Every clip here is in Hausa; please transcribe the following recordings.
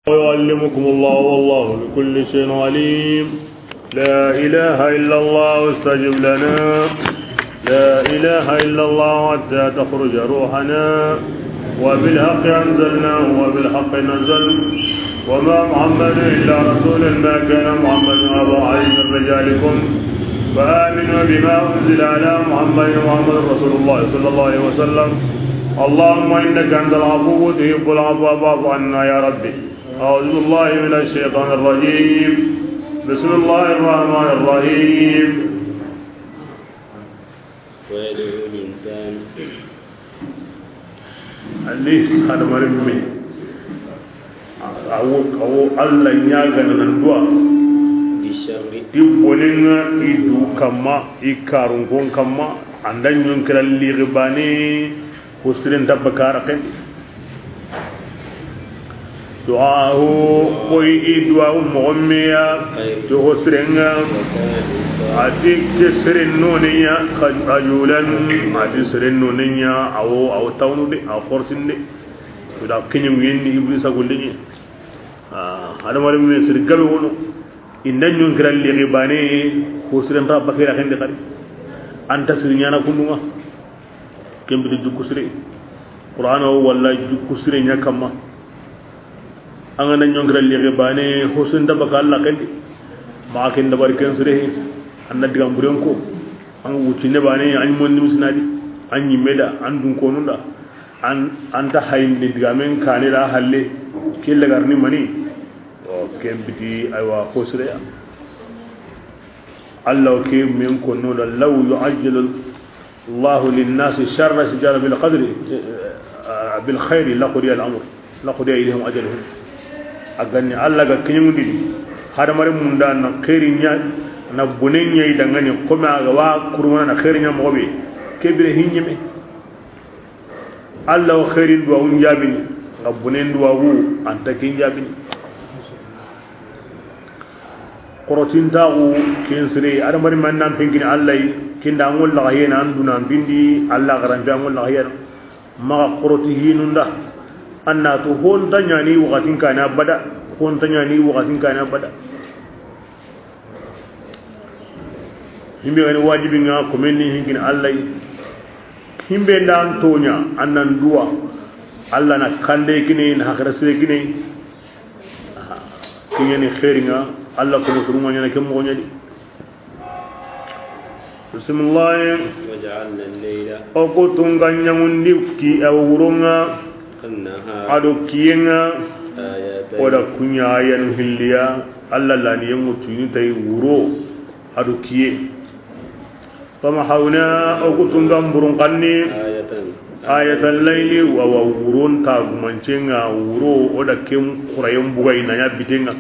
ويعلمكم الله والله بكل شيء عليم. لا إله إلا الله استجب لنا. لا إله إلا الله حتى تخرج روحنا. وبالحق أنزلناه وبالحق نزل. وما محمد إلا رسول ما كان محمد أبا أحد من رجالكم فآمنوا بما أنزل على محمد محمد رسول الله صلى الله عليه وسلم. اللهم إنك أنت العفو تحب العفو فاعف عنا يا ربي. أعوذ بالله من الشيطان الرجيم. بسم الله الرحمن الرحيم. ويدعو الإنسان اللي هذا مرمي أو الله يعلن الدعاء بالشر يبولنا يدو كما يكارون كما عندنا ينكر اللي غباني وسرين تبكارك دعاه كوي دعاء مغمية تغسرنا أتيك تسرين نونيا رجولا أتيك تسرين نونيا أو تاونو دي أو خورسين دي ودا كنيم يندي إبليس أقول لي هذا ما لم يسرق قبله إن ينكر اللي غباني وسرين تبكير أخين دخل أنت سريانا كنوا كم بدي جوكسري قرآن هو والله جوكسري نكما أنا نيونغر اللي غباني حسن دبك الله كندي ما كن دبر كنسره أنا دعم بريونكو أنا وجينا باني أنا من نمسنادي أنا يمدا أنا دونكونودا أنت هاين دعامين كانيلا هالله كيل لغارني ماني كم بدي أيوة حسره الله كي من كونودا لو يعجل الله للناس شر سجال بالقدر بالخير لا قضي الأمر لا قضي إليهم أجلهم أغني الله كنيم دي هذا مرة مندا نخيرينيا نبونينيا يدعاني كم أغوا كرونا نخيرينيا مغبي كبره هنيمه الله خيرين دعون جابني نبونين دعوه أنت كين جابني قرطين تاو كينسري هذا مرة من نام بينكني الله كين دعول لغينا عندنا بندي الله غران دعول لغينا ما قرطيه نندا أنا تهون تنياني وقتين كنا بدا هون تنياني وقتين كنا بدا هم بيعملوا واجبنا كمني هنكين الله هم بيندان تونيا أنن دوا الله نكاندي كني نهكرسي كني كني خيرنا الله كم سرمانيا نكمل مغنيا بسم الله وجعلنا الليل أقطن غنيا منديكي أورونا ado kiyenga oda kunya yan hilliya alla la ni yamu tuni tay wuro ado kiye fama hawna okutunga mburun qanni ayatan layli wa wurun ta gumancenga wuro oda kem qurayum bugay na ya bitenga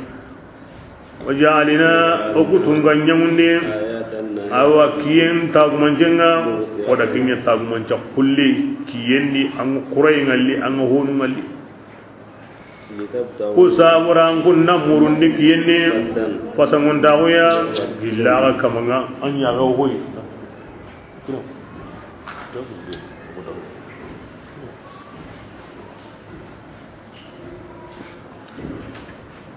wajalina okutunga nyamunde awa kiyen ta gumancenga oda kinya ta gumanca kulli kiyendi an kuray ngalli an honu ngalli kusamuran kunna murundi kiyenne fasangon dawoya billaga kamanga an yaga hoy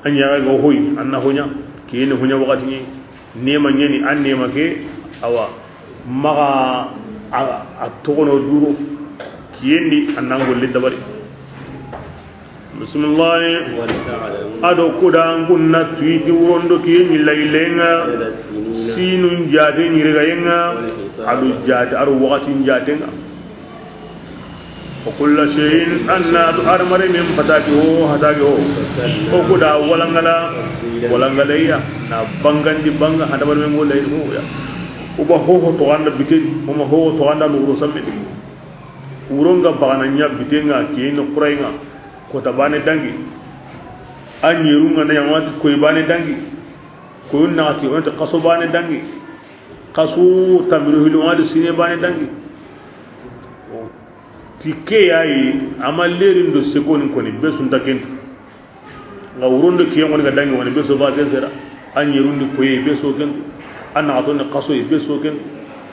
an yaga hoy anna honya kiyenne honya wakati nema nyeni an nema ke awa maga a togono duro kiyendi annango le dabari bismillah ado kuda ngunna tuiti urondo kiyenni laylenga sinun jate nyirga yenga ado jate aro wakati jatenga وكل شيء أن أرمر من فتاكه هتاكه وكذا ولنغلا نبانغان دي بانغ هذا بر من ولا ينو يا وبهو توغان بيتين وما هو توغان نورو سمي ورونغا باغانيا بيتينغا كين قرايغا كوتاباني دانغي أنيرونغا نيامات كويباني دانغي كون ناتي أنت قصوباني دانغي قصو تمرو هلوان سيني باني دانغي tike yayi amallerin do sekonin koni besun takentu nga wurondo kiyen woni ga dangi woni beso ba desera an yerundi koye beso kentu anna atone qaso e beso kentu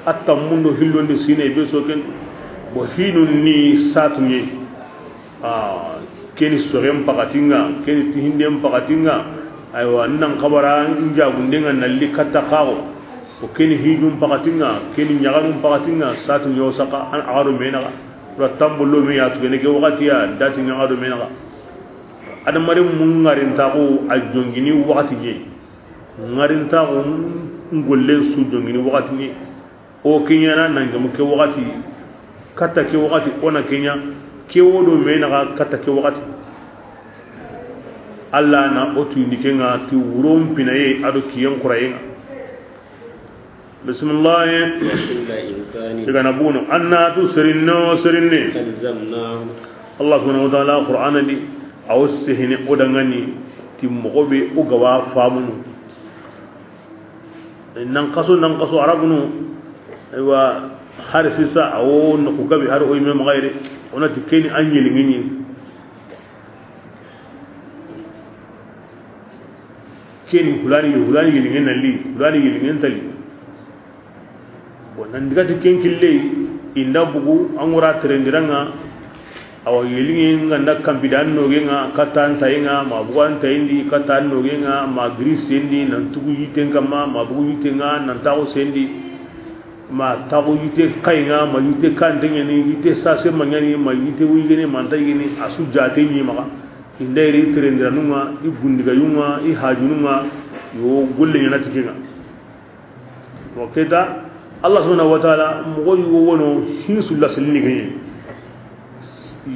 atta mundo hillondi sine e beso kentu bo hinun ni satuni keni sogem pakatinga keni tihindem pakatinga aywa nan kabara njagundenga nalli katta kawo o keni hijum pakatinga keni nyaganum pakatinga satu yo saka an agaro menaga ra tambullo me yatu gene ke wakati ya dati ngado menaga ada mari mun ngarin taako ajongini wakati ni ngarin taako ngolle su jongini wakati ni o kinyana nangam ke wakati katta ke wakati ona kenya ke wodo menaga katta ke wakati alla na otu nikenga ti wurom pinaye ado kiyen qurayenga bismillah daga nabuno anna tu sirinno sirinne Allah subhanahu wa ta'ala qur'ana di awsihini odangani ti mogobe o gawa famunu nan kaso arabunu aywa har sisa awo no ko gabe har o yime magayre onati keni anyeli ngini keni hulani yeli ngena li hulani yeli ngenta li bonan digati kenkille inda bugu angura trendiranga awa yeli nganda kambidan no genga katan tayinga mabuan tayindi katan no genga magri sendi nan tugu yitenga ma mabugu yitenga nan tawo sendi ma tago yite kayinga ma yite kandenge ni yite sase manyani ma yite wigene mantayini asu jate ni maka indere trendra nunga I bundiga yunga I hajununga yo golle nyana tikinga waketa Allah subhanahu wa ta'ala mo yugo wono hinsulla salini ganye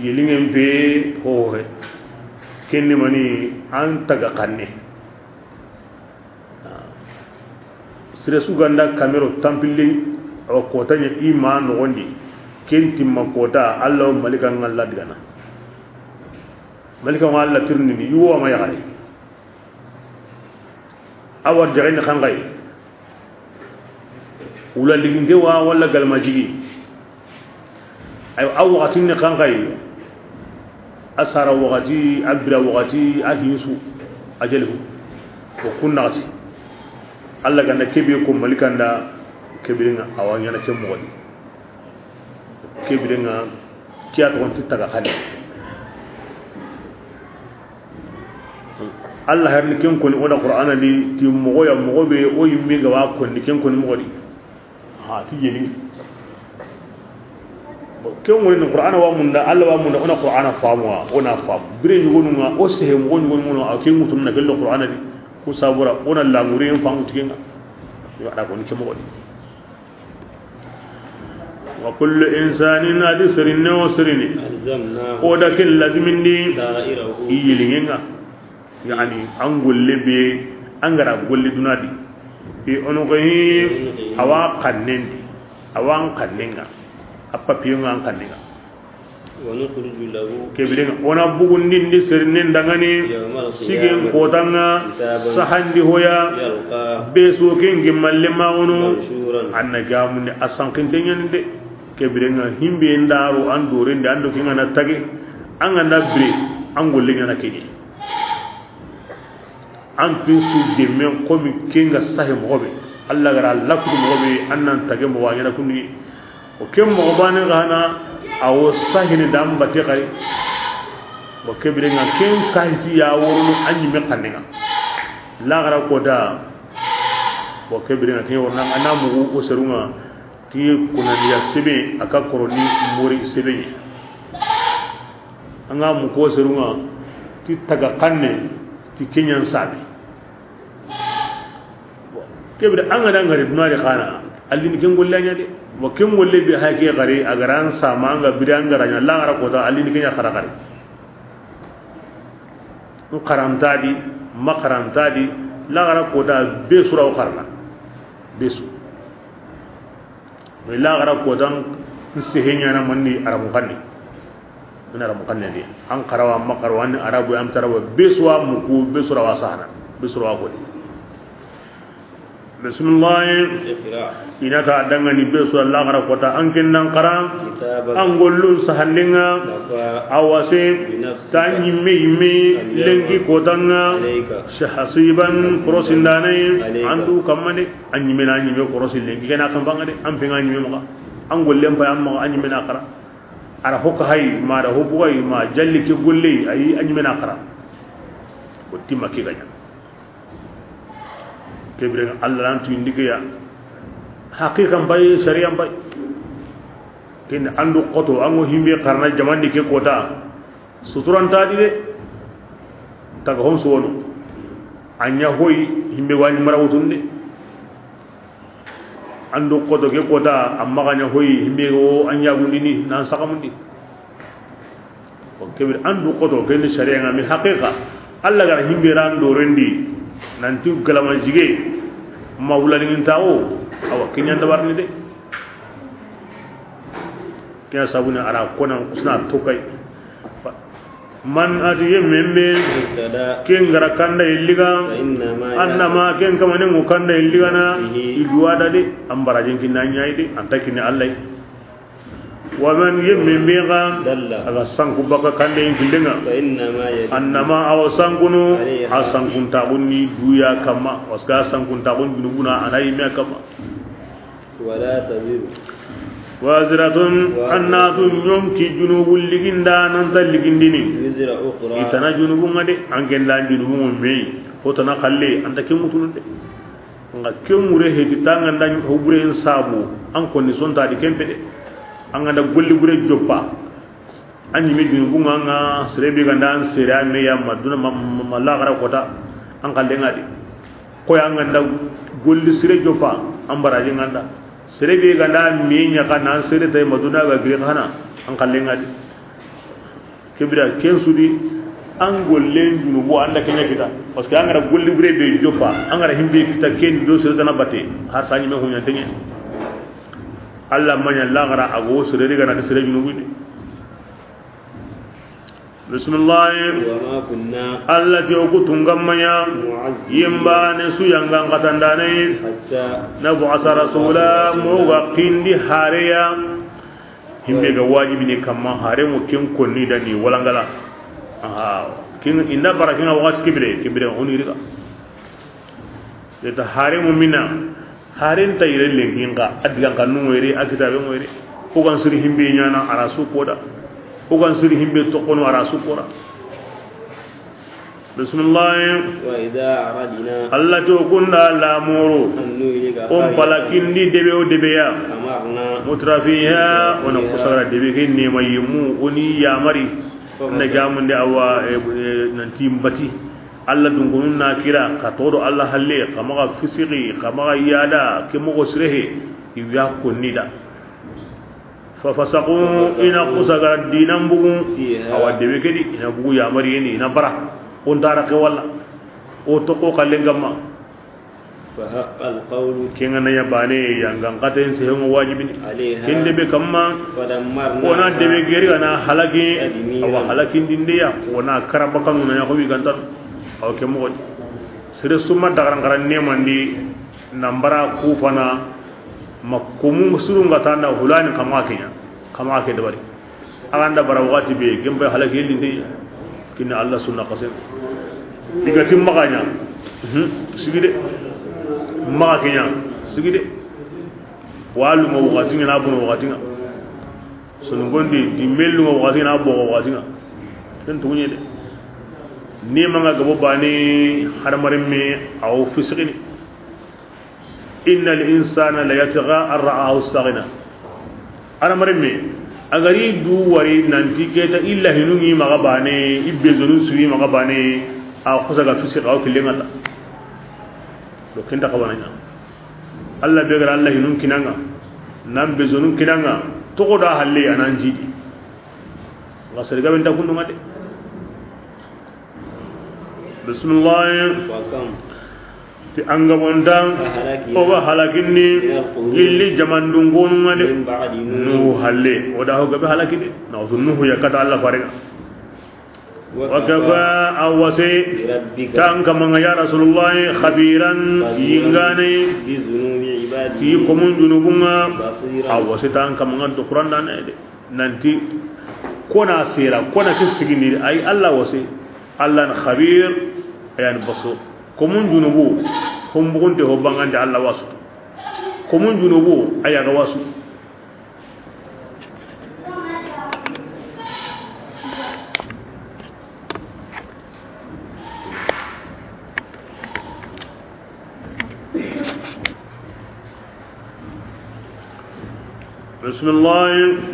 yelingen be ho he kenni mani an taga kanne sresu ganda kamero tampille o kota nya iman nondi kenti makota Allah malika ngalla digana malika ngalla tirni ni yuwa ma yare awar jagin khangai ula liginde wa wala galmajigi ay awqatin khangai asara waqati abra waqati ahisu ajalhu ko kunnati Allah ganna kebe ko malikanda kebiringa awanya na kemo wadi kebiringa kiya to on titaga khali Allah har ni ken ko ni oda qur'ana ni ti mo ya mo be o yimmi ga wa ko ni ken ko ni mo wadi ha ti yeli ken woni ni qur'ana wa mun da Allah wa mun da ona qur'ana famuwa ona fam bire yugonu nga o sehe mo ngonu a ken mutum na gelo qur'ana ni ko sabura ona lamuri en famu tigenga yo ada ko ni ken mo wadi وكل إنسان هذا سرنا وسرني وده كل لازم إني يلينغا يعني أنقول لبي أنقرأ أقول لدنادي في أنقيه أوا قنندي أوا قننغا أبا بيونا قننغا ونخرج له كبرنا ونبغون دين سرنين دعاني سيجن كوتانا سهندي هويا بسوكين جمال لما ونو أنا جامون أسانكين دينيان دي kebirenga himbe ndaru andore ndi ando kinga na tage anga na bre angolle ngana kini an pinsu de men komi kinga sahe mobe Allah gara lafu mobe annan tage mo wanyana kunni o kem mo bane gana awo sahe ni dam batte kare bo kebirenga ken kanti ya wonu anyi me kanenga la gara ko da bo kebirenga ken wona anamu o serunga ti kuna dia sebe aka koroni mori sebe anga mu ko serunga ti taga kanne ti kenyan sabe kebe anga dangare dunare khana allini ken gollanya de wa ken golle bi haake gare agaran sama anga bidanga ranya la ngara ko da allini kenya khara gare ko karamtadi makaramtadi la ngara ko da be sura o kharna besu la gara ko dan sihenya na manni arabu kanni ina arabu kanni de an karawa makarwani arabu am tarawa beswa muku besura wasana besura ko bismillah ina ta dangani beswa la gara ko ta an kinnan qara an gollun sahanninga awase tanyi me lengi ko danga shahasiban krosindane andu kamane anyi mena anyi me krosil lengi kana kan bangade am pe anyi me maka an gollem pa amma anyi mena qara ara hokka hay ma da hokku hay ma jalli ke golle ay anyi mena khara ko timma ke ganya kebre Allah lan tu indiga haqiqan bay shari'an bay ken andu qoto ango himbe karna jamandi ke kota suturan tadi de taga hon suwono anya hoy himbe wani marawtunde andu qoto ke kota amma ganya hoy himbe go anya gundini nan sakamundi ko kebre andu qoto ken shari'a ngami haqiqa Allah gar himbe ran do rendi nanti galama jige mawlani ntawo awa kinyan dabarni de kya sabuna ara kona usna tokai man atiye membe ken gara kanda illiga annama ken kamane mu kanda illiga na iduada de ambara jinki nanya ide antakini Allah wa man yembe ga aga sanku baka kande ingilenga annama aw sankunu asankun tabunni duya kama waska sankun tabun binubuna anai me kama wala taziru waziratun annatun yomki junubul liginda nan dal ligindini wizra ukhra itana junubun ade angenda junubun me hotana khalle anda kemutunde nga kemure hedi tanga ndan hobure en sabu an konni sonta di kempe de anganda golli gure joppa anyi me junubun anga serebe gandan sera me ya maduna malla gara kota an kalle ngadi ko ya anganda golli sere joppa ambaraje nganda serebe ganda minya kana sere tay maduna ga gire kana an kalle ngadi kibra ken sudi an gollen junubu anda kenya kita parce que angara golli gure be joppa angara himbe kita ken do sere dana batte har sanyi me hunya tenye Allah manya lagara ago sere gana sere junubu de bismillah wama kunna allati okutungamanya yimbane suyanga ngatandane hatta nabu asa rasula moga qindi hareya himbe ga wajibi ne kamma hare mu kin konni dani walangala aha kin inda barakin wa kibre oni riga eta hare mu mina haren tayre lenginga adigan kanu were akitabe were ko gan suri himbe nyana arasu koda ugan suri himbe to kono ara sukura bismillah wa idha aradina Allah to kunda la muru palakindi debe o debe ya amarna mutrafiha wana kusara debe kinni mayimu oni ya mari na jamunde awa nanti mbati Allah dungunun na kira ka todo Allah halle kama fisiki kama yada kemo srehe ibya konida ففسقوا إن قصق الدين بقوا أو الدبي كدي إن بقوا يا مريني إن برا وندارك ولا وتقو قلنا جمّا فحق القول كنا يباني يانغان قتين سهم واجبين كن دبي كمان ونا دبي غيري أنا حلاكي أو حلاكين دينيا ونا كربكان ونا يخوي كنتر أو كمو سرسوما داران كران نيماندي نمبرا كوفنا makumu surunga tanda hulani kama ke dabari aganda bara wati be gembe halaki lindi kinna Allah sunna qasem digatim maganya sigide maganya sigide walu mo wati na bunu wati na sunu gondi di melu mo wati na bo wati na tan tunye de ni manga gabo bani harmarim me aw fisqini إن الإنسان لا يتغى أن رآه استغنى أنا مرمي أغري دو وري نانتي كيتا إلا هنوني مغباني إبزنو سوي مغباني أو خسغا فسق أو كلمة لو كنت قوانا الله بيغر الله هنون كنانا نام بزنو كنانا تقودا حلي أنا نجيدي غسرقا بنتا كنو ماتي بسم الله ti anga wondan o wa halakini illi jamandun gonu ngade nu halle o da ho gabe halakide na sunnuhu yakata Allah farega wa kafa awasi tan kama ya rasulullah khabiran yingane bi zunubi ibadi ti komun junubunga awasi tan kama ngado qur'an dan ede nanti kona sira kona kisigini ay Allah wasi Allah khabir ayan basir komun junubu humbugunte ho bangande Allah wasu komun junubu ayaga wasu bismillah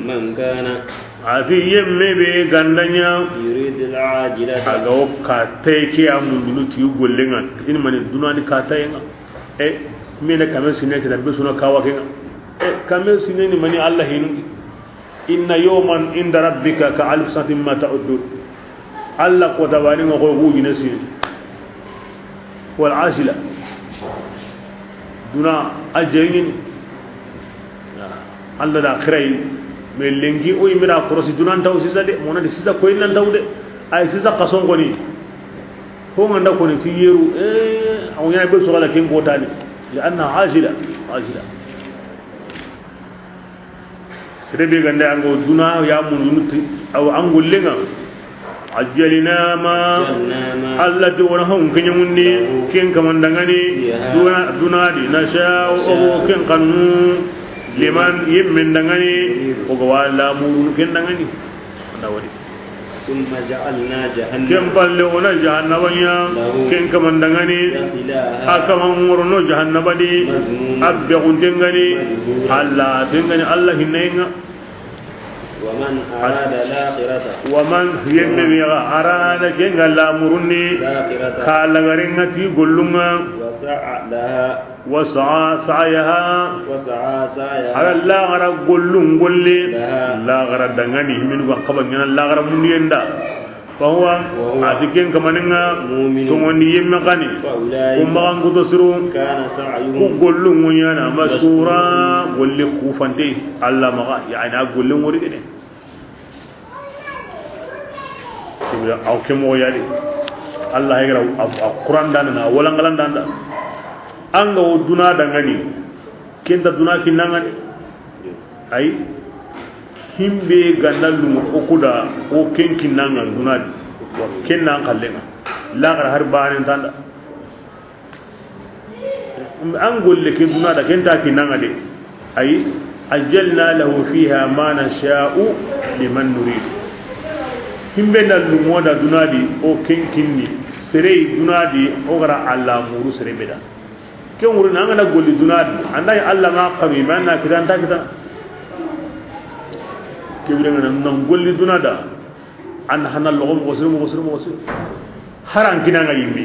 من كان ati yemme be gandanya يريد العاجلة aga ka teke amundunu ti gollenga in mani dunani ka tayenga mena kamen sinne ta be suna kawa kenga kamen sinne ni mani Allah hinu inna yawman inda rabbika ka alf sanatin ma ta'uddu Allah ko tabani ngo ko gina sin wal ajila duna ajayin Allah da akhirai me lengi o imira korosi dunan taw sisa de mona de sisa ko nan taw de ay sisa qason goni ko nganda ko ni tiyeru aw yana be so gala ken gotani li anna ajila sirebe ganda ango duna ya munuti aw angul lenga ajalina ma allati wa hum kinyamunni ken kamandangani duna di nasha o ken kanu liman yimmin dangani o go wala murun ken dangani anda wadi ثم جعلنا جهنم ken palle ona jahannama ya ken kamandangani akaman murno jahannama di abbe gundengani alla dengani Allah hinenga ومن أراد الآخرة ومن يمي أراد كن لا مرني قال غرينتي قلنا وسعى سعيها على لا غرا قلن قلي لا غرا دغني من قبل لا غرا من يندا فهو أتكين كماننا تمني يمغني وما أنكو تسرو قلن ويانا مسكورا قل كوفانتي الله مغا يعني أقول لهم وريدني أو كم ويالي الله يقرأ القرآن دانا ولا نقلان دانا أنغا ودنا دغني كنت دنا كنغني أي himbe gandalu okuda o kenkin nanga dunadi kennan kallenga lagar har banen tanda an golle ke dunada kenta kinanga de ay ajalna lahu fiha ma nasha'u liman nurid himbe dalu moda dunadi o kenkinni serei dunadi o gara alla muru sere beda ken wuri nanga na golle dunadi andai alla ma qabi manna kidan ta kidan kibiranga nan golli dunada an hanal logom gosir haran kinanga yimmi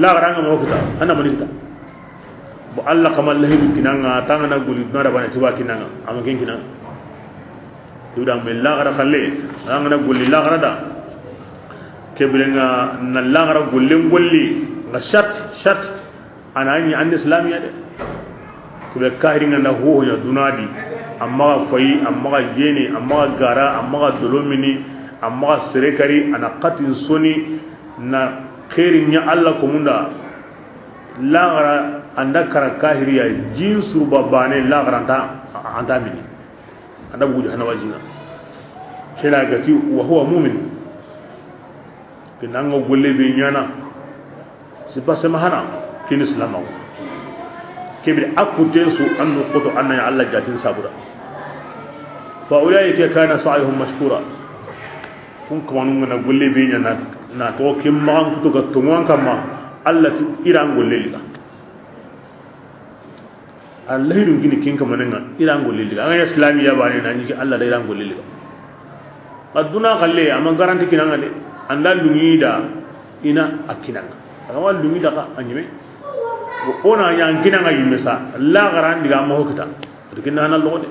la garanga mo kita ana manita bo alla kamal lahi kinanga tangana golli dunada bana tiba kinanga ama ken kinanga tudang me la gara khalle angana golli la gara da kibiranga nan la gara golli ga shat ana ni an islamiya de kube kahiringa na ho ya dunadi amma fayi amma jeni amma gara amma dolomini amma sirekari ana qatin soni na khairin ya Allah kumunda lagara anda kara kahiriya jinsu babane lagara anta mini anda buju hana wajina kila gati wa huwa mu'min kinanga golle be nyana sipa sama hana kin islamaw kibir akute su annu qutu anna ya Allah jatin sabura fa ulaika kana sa'ihum mashkura kun kuma nun na golle be nya na to kim ma an kuto ga tumwan kama Allah ti iran golle liga Allah hirin gini kin kama nan iran golle liga an islamiya ba ne nan ki Allah da iran golle liga aduna kalle amma garanti kinanga de anda lungi da ina akinanga amma lungi da ka anyime ona yang kinanga yimesa la garan diga mo hokta dikinna na lode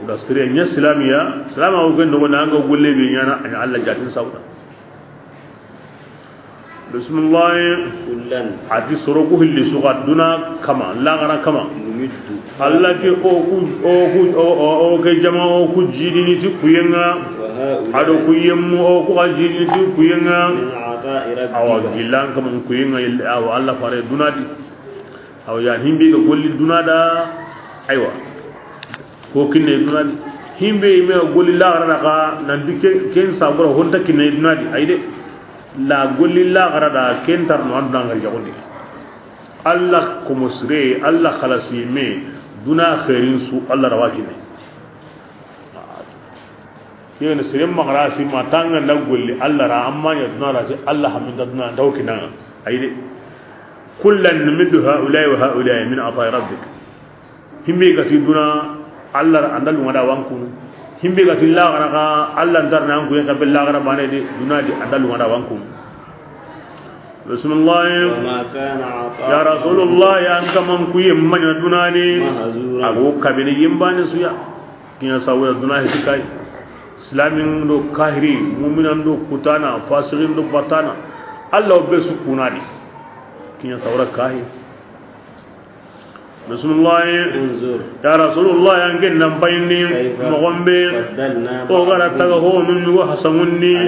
da sire nya islamiya salama o gendo na nga golle be nyana an Allah jatin sauda bismillah kullan hadi suruku hilli sugat duna kama la gara kama numiddu Allah ke o ke jama o ku jidini ti kuyenga ado kuyemmu o ku jidini ti kuyenga awa gilan kama kuyenga awa Allah fare dunadi aw ya himbe ga golli dunada aywa ko kinne dunadi himbe me golli la gara ka nan dike ken sabura honta kinne dunadi ayde la golli la gara da ken tar no andanga ngal jagondi Allah ko musre Allah khalasi me duna khairin su Allah rawakine yen sirem magrasi ma tanga na golli Allah ra amma ya duna ra Allah hamida duna dawkina ayde kullan numiddu haula wa haula min ata rabbik himbe gati duna Allah andal ngada wanku himbe gati la gara Allah ndar nan ku ka bella gara bane de duna di andal ngada wanku bismillah ya rasulullah ya an kaman ku yimman duna ni ago kabini yimbani suya kinya sawya duna hikai islamin do kahiri mu'minan do kutana fasirin do batana Allah be su kunadi kinya sawra kahiri bismillah ya rasulullah yang gennan bayni mogombe to gara taga ho min go hasamunni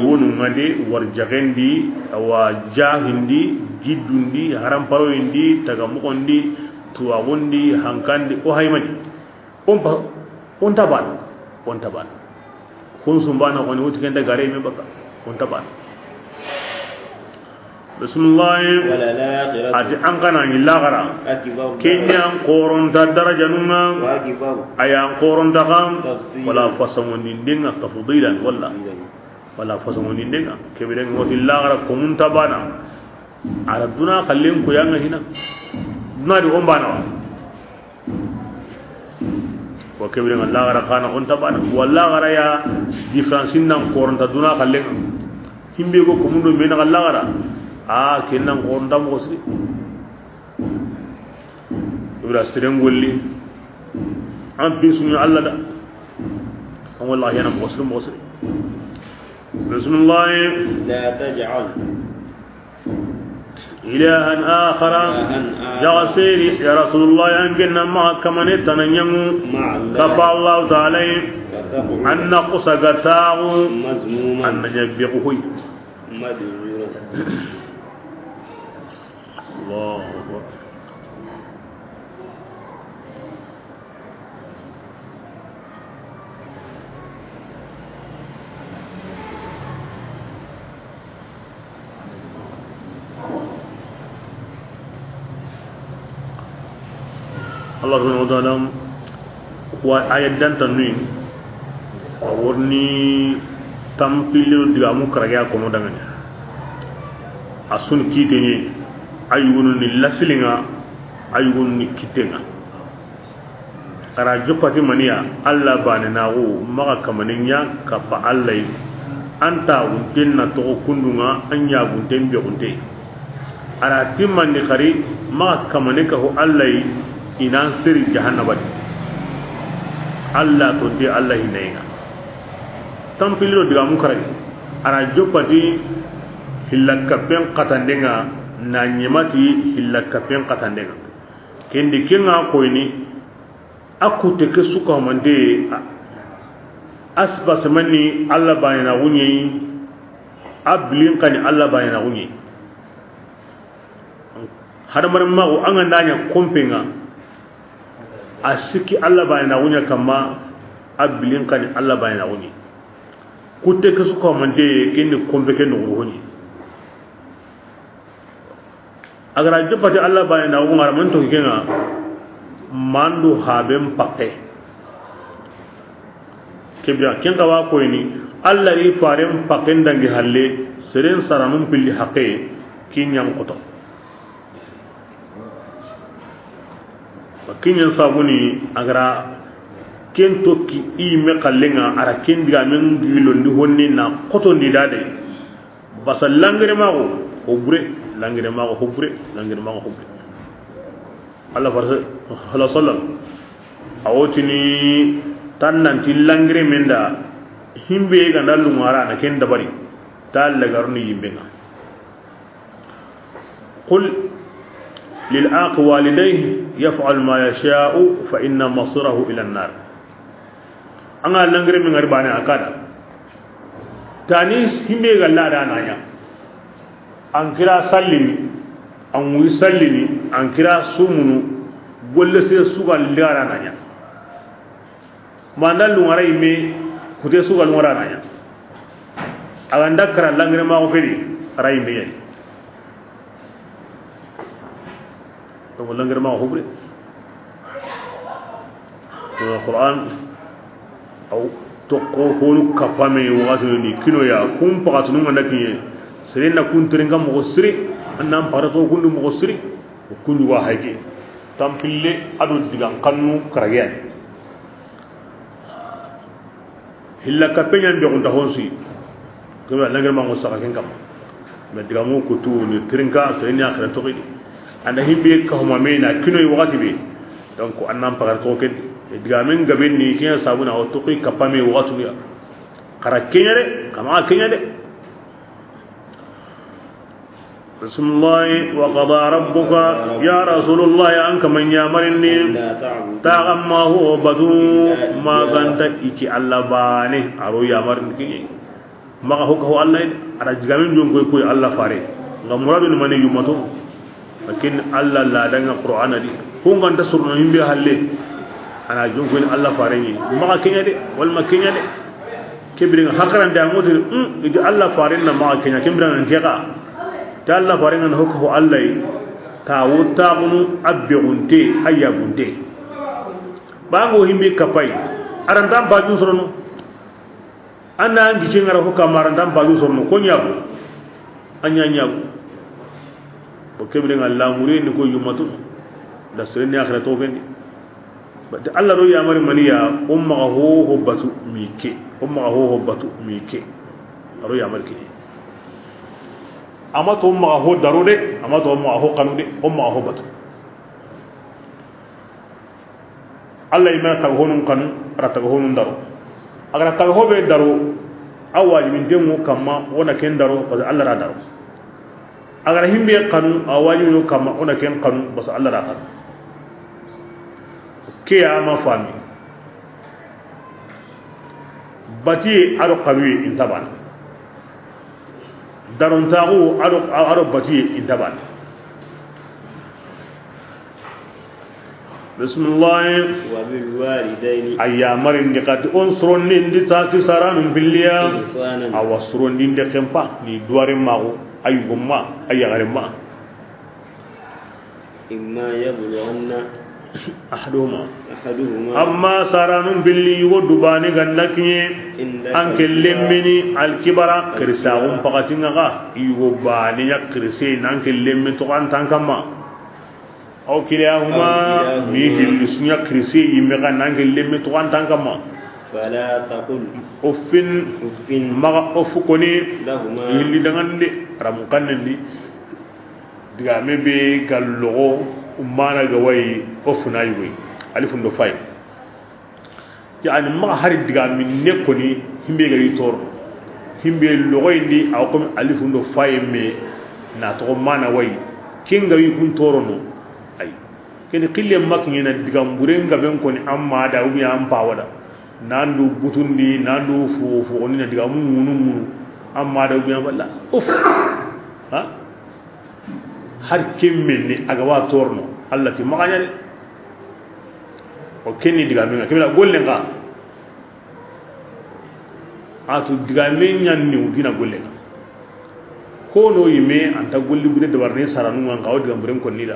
wonu ngade warjagendi awa jahindi gidundi haram paroindi taga mukondi tuwagundi hankandi o haymani on taban kun sumbana ko ni wuti kenda gare me baka on taban bismillah wala la ati an kana ni lagara kenya qoron ta daraja nunga ayan qoron ta kam wala fasamun dinga tafdilan wala fasamun dinga kebire ngoti lagara ko mun tabana ala duna kallin ko yanga hina duna di ombana wa kebire lagara kana on tabana wala gara ya difference nan qoron ta duna kallin himbe go ko mun do mena lagara kenan ko ndam ko sri ibra sirengolli am bisu Allah da wallahi ana muslim bismillah la taj'al ilahan akhara jawasiri ya rasulullah an genna ma kamane tananyamu kafa Allah ta'ala an naqsagatahu mazmuman an najbihu madhura الله أكبر الله سبحانه وتعالى وآيات دان تنوين ورني tampiliro digamu karagya kono dangane asun kiteni ayugunu ni lasilinga ayugunu ni kitenga ara jopati mania alla bane nawo maka kamaninya kapa allai anta untenna to kundunga anya bunten be unte ara timman ni khari maka kamanika ho allai inan siri jahannabati alla to de alla hinenga tampiliro digamu karagya ara jopati hillakapen qatandenga na nyemati hillakapen qatandenga kendi kinga koyni akute ke suka mande asbas manni alla bayina wunyi ablin kani alla bayina wunyi hadamar mago anga ndanya kompenga asiki alla bayina wunya kama ablin kani alla bayina wunyi kute ke suka mande kendi kompe ke no wunyi agara jopati alla bayina wunga man to kenga mandu haben pakke kebya ken kawa ko ni alla ri farem pakken dangi halle seren saramum pilli haqqe kinyam koto kinyan sabuni agara ken tokki i me kallenga ara ken diga men gilondi honni na koto ndi dade basal langere mago hobre langere mago hobre langere mago hobre Allah farse Allah sallam awotini tannan tilangre menda himbe ga nalu ngara na ken dabari tal lagarni yimbe ga qul lil aqi walidayhi yaf'al ma yasha'u fa inna masirahu ila an-nar anga langre mi ngari bane akada tanis himbe ga lada nanya an kira sallimi an wi sallini an kira sumunu golle se sugal lara nanya mandal ngara ime kute sugal ngara nanya aganda kara langre ma ko fedi ray me yai to langre ma ko bre Quran au to ko honu kapame wato ni kino ya kum pakatunu mandakiye sirina kun turinga mo siri annam parato kundu mo siri kundu wa haike tampille adu digan kannu karagen hilla kapenya be on tahonsi ko la ngal ma ngosaka ken kam me digamu ko tu ni trinka so ni akhira to qidi anda himbe ka huma mena kinoy wakati be donc annam pagar to ken digamen gaben ni ken sabuna o to qi kapame wakatu ya kara kenyare kama kenyade bismillah wa qada rabbuka ya rasulullah anka man yamarni taqamma huwa badu ma ganta iki alla bane aro yamarni kinyi maka hokko Allah ara jigamen jon koy Allah fare ngam muradu mani yumato lakin Allah la danga qur'ana di ko nganta surno himbe halle ana jon koy Allah fare ni maka kenya de wal makenya de kibrin hakaran da mutu idi Allah fare na maka kenya kibran keka ta Allah fare nan hokko Allah ta wuta bunu abbiunte ayyabunte bango himbe kapai aranda ba jun surno anna angi cingara ko kamara ndam balu sorno ko nyabu anya nyabu o kebre ngalla muri ni ko yumatu da sirni akhira to bendi bada Allah ro ya mari maniya umma ho hobatu mike ro ya mari ki ama to umma ho darode ama to umma ho kanude umma ho batu Allah ima ta honun kanu rata honun daro agara taga hobe daro awaji min demu kama wona ken daro bas Allah ra daro agara himbe kanu awaji no kama wona ken kanu bas Allah ra kanu ke ama fami bati aro qawi intaban daron tagu aro bati intaban bismillah wa bil walidaini ayyamarin diqat unsrun ndi taati saranum billiya awasrun ndi kempa ni duare mago ayyuma ayyagarima imma yablughanna ahaduhuma amma saranum billi wodubani gannakiye anke lemmini alkibara kirsagum pakatinga ga iwo bani ya kirse nanke lemmi to kan tankama aw kilahuma mihi lisnya krisi yimega nangel lemme to antanga ma fala taqul uffin maga ofukoni lahuma yilli dangande ram kanandi diga mebe gallo umana ga way ofuna yiwi alifun do fay yani ma hari diga min nekoni himbe ga yitor himbe logoyndi aw ko alifun do fay me na to mana way kinga wi kun torono kene qille makni na digambure ngaben ko ni amma da ubi am pawada nandu butundi nandu fu oni na digamu munu amma da ubi am balla uf ha har kimmi aga wa torno Allah ti maganyal o kenni digamen kemela golle nga atu digamen nyan ni udina golle ko no yime anta golli bude de warne saranu nga o digambure ko ni da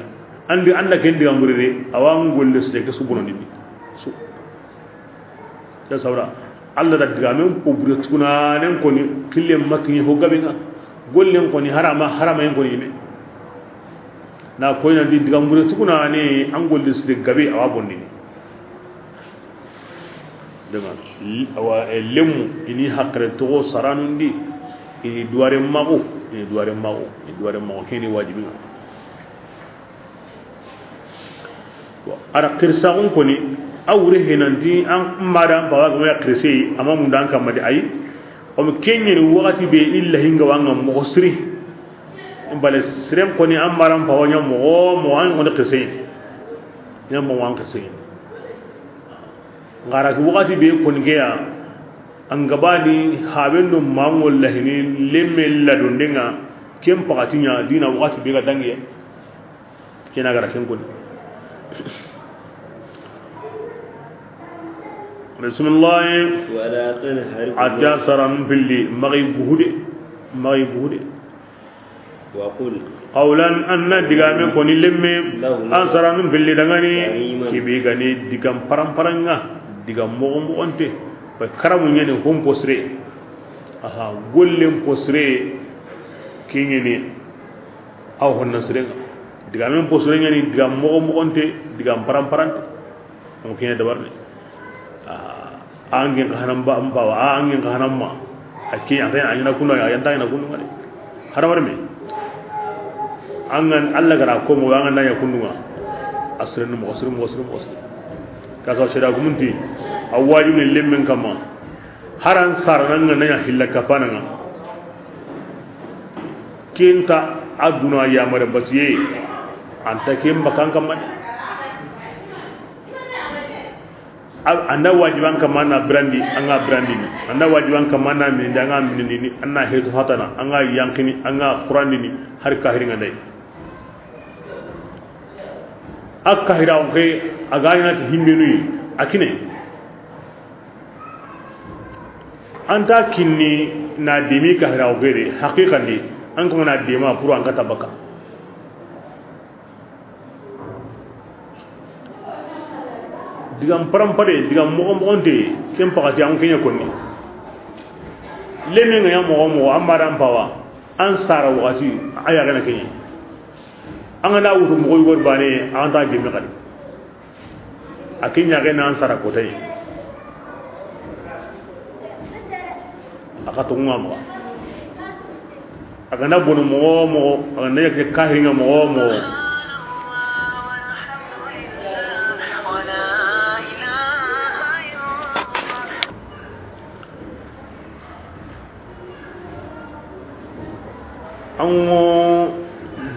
andi anda ken digambure de awam golle su de ke subuno ni su ya sawra Allah da digamen ko bude tuna nen ko ni kille makni ho gabe nga gollen ko ni harama en ko yime na ko ina di digambure tukuna ne an golle su de gabe awa bonni dengan awa lemu ini hakre to saranundi ini duare mago keni wajibi wa ara kirsaun koni awre henanti an mada bawa ko ya kirse amma mun dan kam madi ay o mi kenye ni wakati be illa hinga wanga mo sri mbale srem koni am maram bawa nyam mo an on kirse nyam mo wan kirse ngara ko wakati be kon geya an gabani habendo mangol lahini lemme la dondenga kem pakatinya dina wakati be ga dangiye kena gara ken kon bismillah wala tanhar ajasaran billi magi buhude wa qul qawlan anna digame koni lemme ansaran billi dangani kibi gani digam paramparanga digam mo onte ba karamu nyene hom posre aha gollem posre kingeni aw honna srenga diga men posore ngani diga mo onte diga param on kene dabarne angin kahanam ba amba wa angin kahanam ma akki ante ayina kuno ya yanta ina kuno ngade haramar me angan alla gara ko mo angan na ya kununga asrenu mo kaso shira gumunti awaju ne lemmen kama haran saranan na ya hillaka fananga kinta aduna ya mare basiye anta kem bakan kama anda wajiban kama na brandi anga brandi ni anda wajiban kama na min danga min ni anna hetu hatana anga yankini anga qur'ani ni har kahiringa dai akka hiraw ke agayna ti himbinu akine anta kinni na demi ka hiraw gere haqiqan ni an ko na dema pour an kata baka digam parampare digam mo onde kem pakati an kenya konni lemme nga mo amara ampawa an sara wati aya gana kenya an da wutu mo goy bane an ta gemi kadi akinya gana an sara ko tay aka to ngam aga na bonu mo aga na yake kahiringa mo ango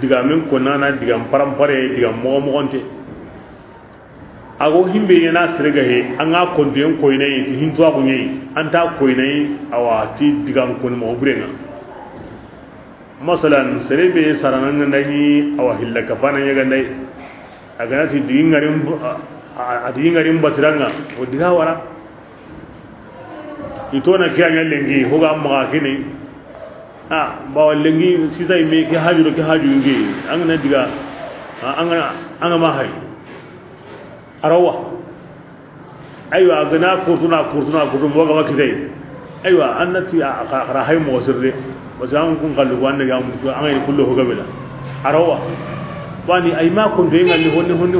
diga men ko nana diga parampare diga mo onte ago himbe yana sirga he anga konde ko ine ti hinto ago nyi anta ko ine awati diga ko mo burenga masalan serebe saranan ndani awa hillaka fana yaga ndai aga nati dingarim batiranga o diga wara itona kiyanya lengi hoga amma kini bawa lengi sisa ime ke haju ngi angana diga anga ma hay arawa aywa gana kurtuna moga makizai aywa annati akhara hay mo sirre wasan kun kallu wanda ga mu an ay kullu hogabela arawa wani ay ma kun de ngali honni wanda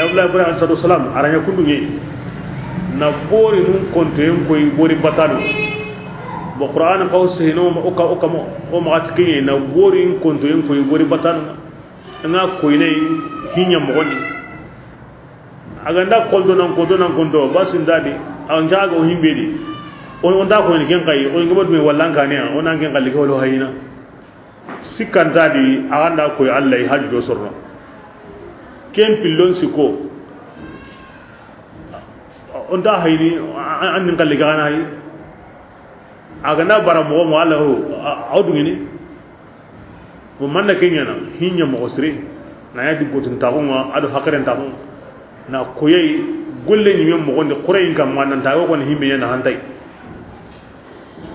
Allah ibrahim sallallahu alaihi wasallam aranya kundu ngi na bori nun konte en koy bori batalu bo qur'an qawse no uka mo o ma atki na bori konte en koy bori batalu nga koy ne hinya mo goni aganda kondo basin dadi an jago himbedi on da ko ni gen kay on ngobot me wallanka ne on an gen kalli ko lo hayina sikkan dadi aganda koy Allah hajjo sorno ken pillon siko on da hayni an nin kalli gana hay aganda bara mo Allah awdu ngini mo manna kenyana hinya mo osri na yadi gotun tagunga adu hakaren tagun na koyei golle ni mo gonde qurayn kam man ta ko ni himbe yana hantai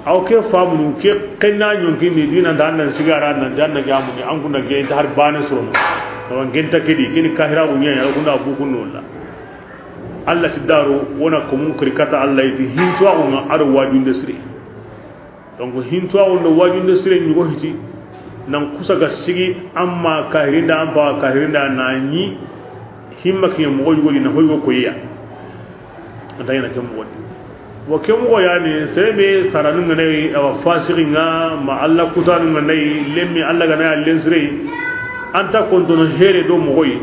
aw ke famu ke kenna nyon kini dina dan sigara nan janna gamu ni an kunna ge har bane suru to genta kidi kini kahira unya ya kunna bu kunno la Allah sidaru wona ko mun krikata Allah yiti hinto on ar wajunde sire donc hinto on wajunde sire ni go hiti nan kusa ga sigi amma kahirinda am ba kahirinda nani himma ke mo yoli na hoyo ko yiya ndayna ke mo woni wa ke mo yani sebe saranun ne awa fasiringa ma Allah kutanun ne lemmi Allah ga na lensre anta kondono here do mo hoyi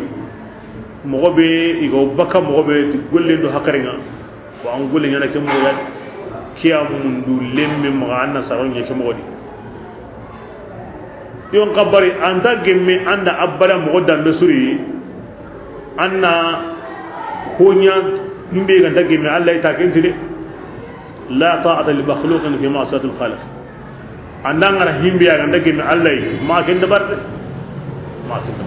mo gobe igo baka mo gobe golle do hakaringa wa an golle nyana ke mo ya kiyamu ndu lemmi mo anna saron ye ke mo woni yon kabari anda gemme anda abbala mo dambe suri anna hunya himbe ga dagge mi Allah ta kenti de la ta'ata li makhluqin fi ma'siyati al-khaliq anda ngara himbe ga dagge mi Allah ma ken da barde ma ken da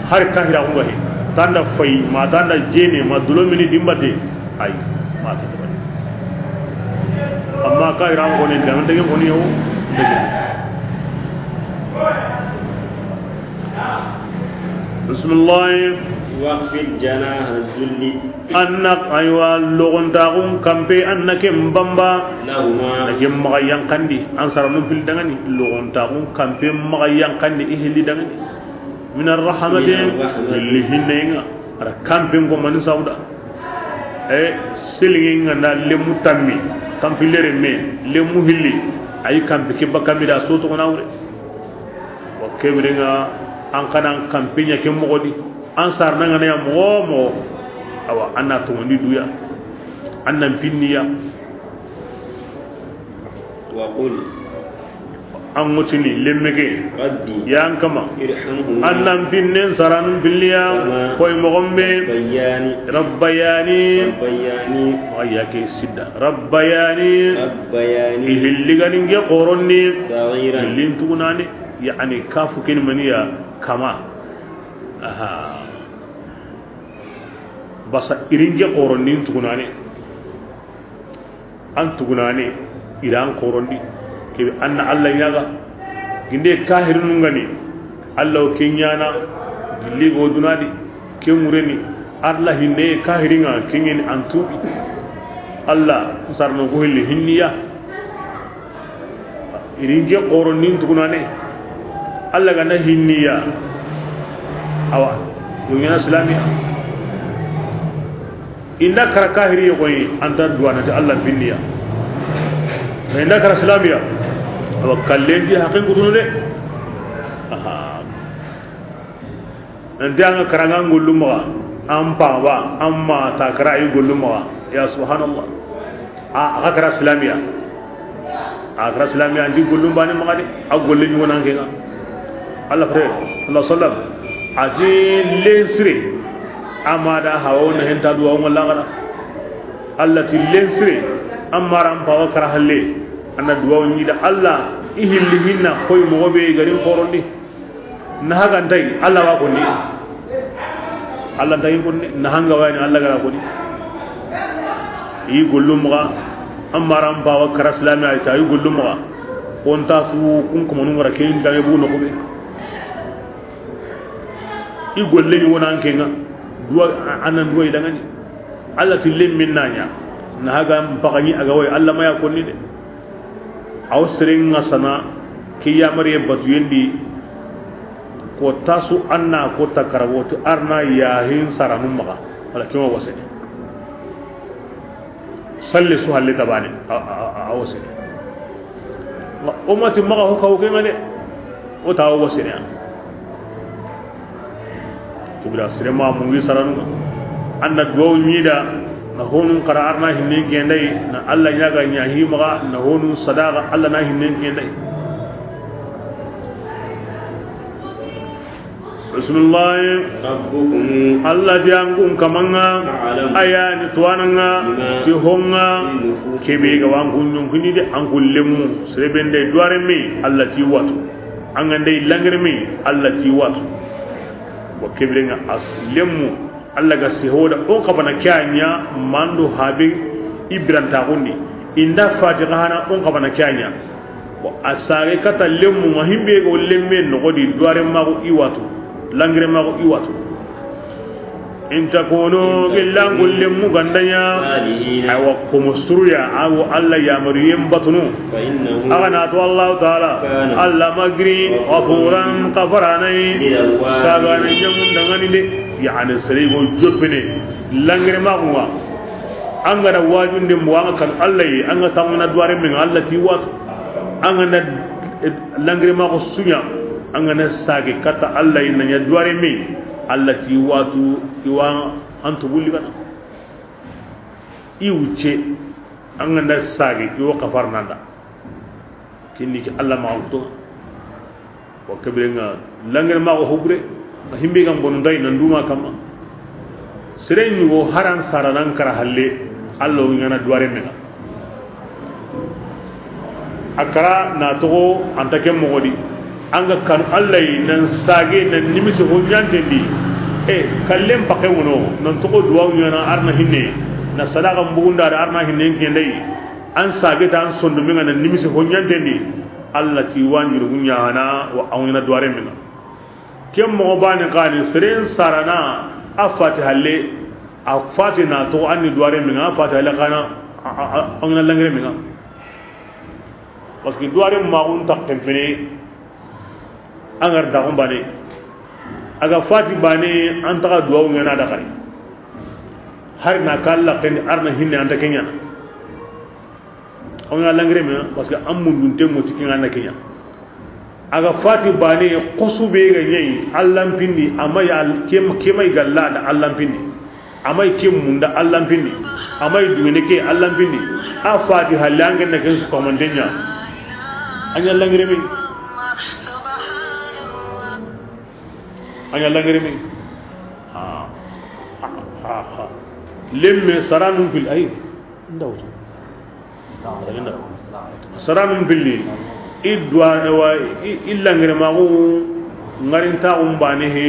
har kahira ko he tanda fay ma tanda jene ma dulomini dimbate ay ma ken da barde amma kahira ko ne ga dagge ko ni yo بسم الله واخفض جناح الذل annak aywa logon tagun kampe annake mbamba لهما nake magayan kandi ansara no fil dangani logon tagun kampe magayan kandi ihli dangani min arrahmati lillahi hinna ara kampe ko man sauda silingi ngana lemu tammi kampe lere me lemu hilli ay kampe ke bakami da soto nawre wa kebrenga an kanan kampe nya ke mogodi ansar nanga ne mo awa anna to ndi duya annan pinniya وقل an mutuni lemmege ربي yan kama ارحمهما annan pinnen saranun billiya koy mogombe ربياني rabbayani ربياني ayake sidda rabbayani ربياني ihilligani ge qoronni صغيرا illin tugunani yani kafu kin maniya kama aha basa iringe qoronni tugunani an tugunani iran qoronni ke anna allah yaga ginde kahirun ngani allah kenyana gilli go dunadi ke mureni allah hinne kahiringa kingen antubi allah sarno go hilli hinniya iringe qoronni tugunani allah gana hinniya awa dunya islamiya inda kara kahiri yoy anta duwana ta allah binniya inda kara islamiya awa kallendi hakin gudunu de aha ndanga karanga nguluma ampa ba amma takara ay guluma ya subhanallah a kara islamiya ndi guluma ni magadi agolle ni wona ngenga allah pre allah sallam aji lesri amada hawona henta duwa wala ngara allati lesri amaram pawa kara halle anna duwa ni da allah ihilli hinna koy mo be garin korondi na haga ndai allah wa ko ni allah ndai ko ni na hanga wani allah gara ko ni yi gollum ga amaram pawa kara islami ay tay gollum ga on ta fu kun ko mon ngara ken da bu no ko be i golle ni wona kenga duwa anan duwa idangani Allah tillim minnanya na haga mpakani aga way Allah maya konni de aw seringa sana kiya mariye batu yendi ko tasu anna ko takarawotu arna yahin saranum maka wala kimo wasani salli su halle tabani awsani ummati maka ko kenga de o tawo wasani tubira sirema mungi saranu anna duwa nyida na honun qararna hinne gendai na Allah ya ga nya himaga na honun sadaqa Allah na hinne gendai bismillah rabbukum Allah diangum kamanga ayani tuananga ti honga kebe ga wangun kuni de angullemu serebende duare mi Allah ti watu angande langere mi Allah ti watu wa kebrenga aslemu Allah ga sihoda o kabana kyanya mando habe ibranta gundi inda fatiha hana on kabana kyanya wa asare kata lemu mahimbe go lemme no godi duare mago iwatu langre mago iwatu in takunu illan kullum gandanya aywa kumusruya awu Allah ya maryam batunu agana to Allah taala Allah magri ghafuran qafarani sagana nyamun dangani de yani sare go joppene langre magwa angara wajunde muwanga kan Allah yi anga tamuna duare min Allah ti watu angana langre mago sunya angana sage kata Allah yi nanya duare min Allah ti watu iwa antu bulli kana iwuce an ganda sage iwa kafar nanda kinni ki Allah ma to wa kabrenga langal ma ko hubre himbe gam bonu dai nan duma kama siren wo haran saranan kara halle Allah wi ngana duare mena akara na to antake mo godi anga kan Allah nan sage nan nimisi honyante di kallem pakke wono non to ko duwa nyana arna hinne na sadaqa mbugunda da arna hinne kendai an sage ta an sondo mi ngana nimisi honyante di Allah ti wanjuru gunya hana wa awina duare mi kem mo bani qali sirin sarana afati halle afati na to anni duare mi nga afati halle kana an na langre mi nga parce que duare ma un taqem fini angar da on bane aga fati bane an taga duwa ngana da kare har na kala ken arna hinne anta kenya on na langre mi parce que am mun dun temo tikin an kenya aga fati bane qosube ga yayi allan pindi amay al kemay galla da allan pindi amay kem munda allan pindi amay dumene ke allan pindi a fati halange na ken su komandenya anya langre mi anya langre mi ha lemme saranun fil ay ndawto saranun billi idwa wa illa ngere magu ngarinta umbane he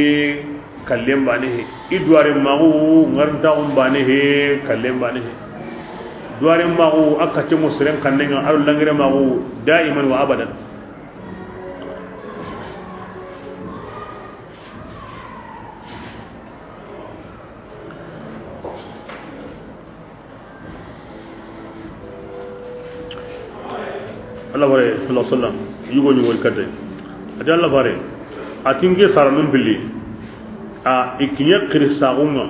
kallem bane he idware magu ngarinta umbane he kallem bane he duare magu akate musren kannenga aru langere magu daiman wa abadan Allah bare sallallahu alaihi wasallam yugo ni wol kadde ati Allah bare atinge saranum billi a ikinya krisagunga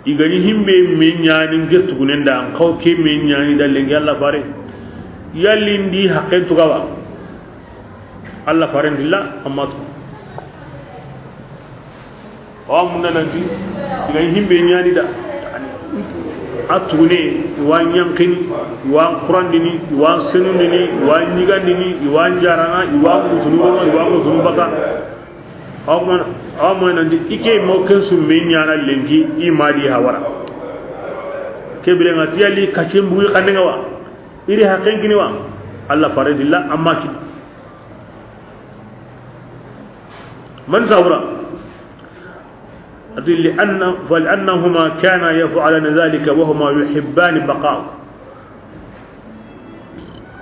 igani himbe me nyani ngetu gunenda an kawke me nyani dalle ngi Allah bare yallindi haqqatu gawa Allah bare ndilla amma to wa munna nanti igani himbe nyani da atune wan yankini wan qurandini wan senundini wan nigandini wan jarana wan mutunu wan mutunu baka awman nan ike mo kensu menyana lengi imadi hawara kebire ngati yali kachembu kanenga wa iri hakenkini wa Allah faradillah amma ki man zawra أدل فلأنهما كانا يفعلن ذلك وهما يحبان بقاء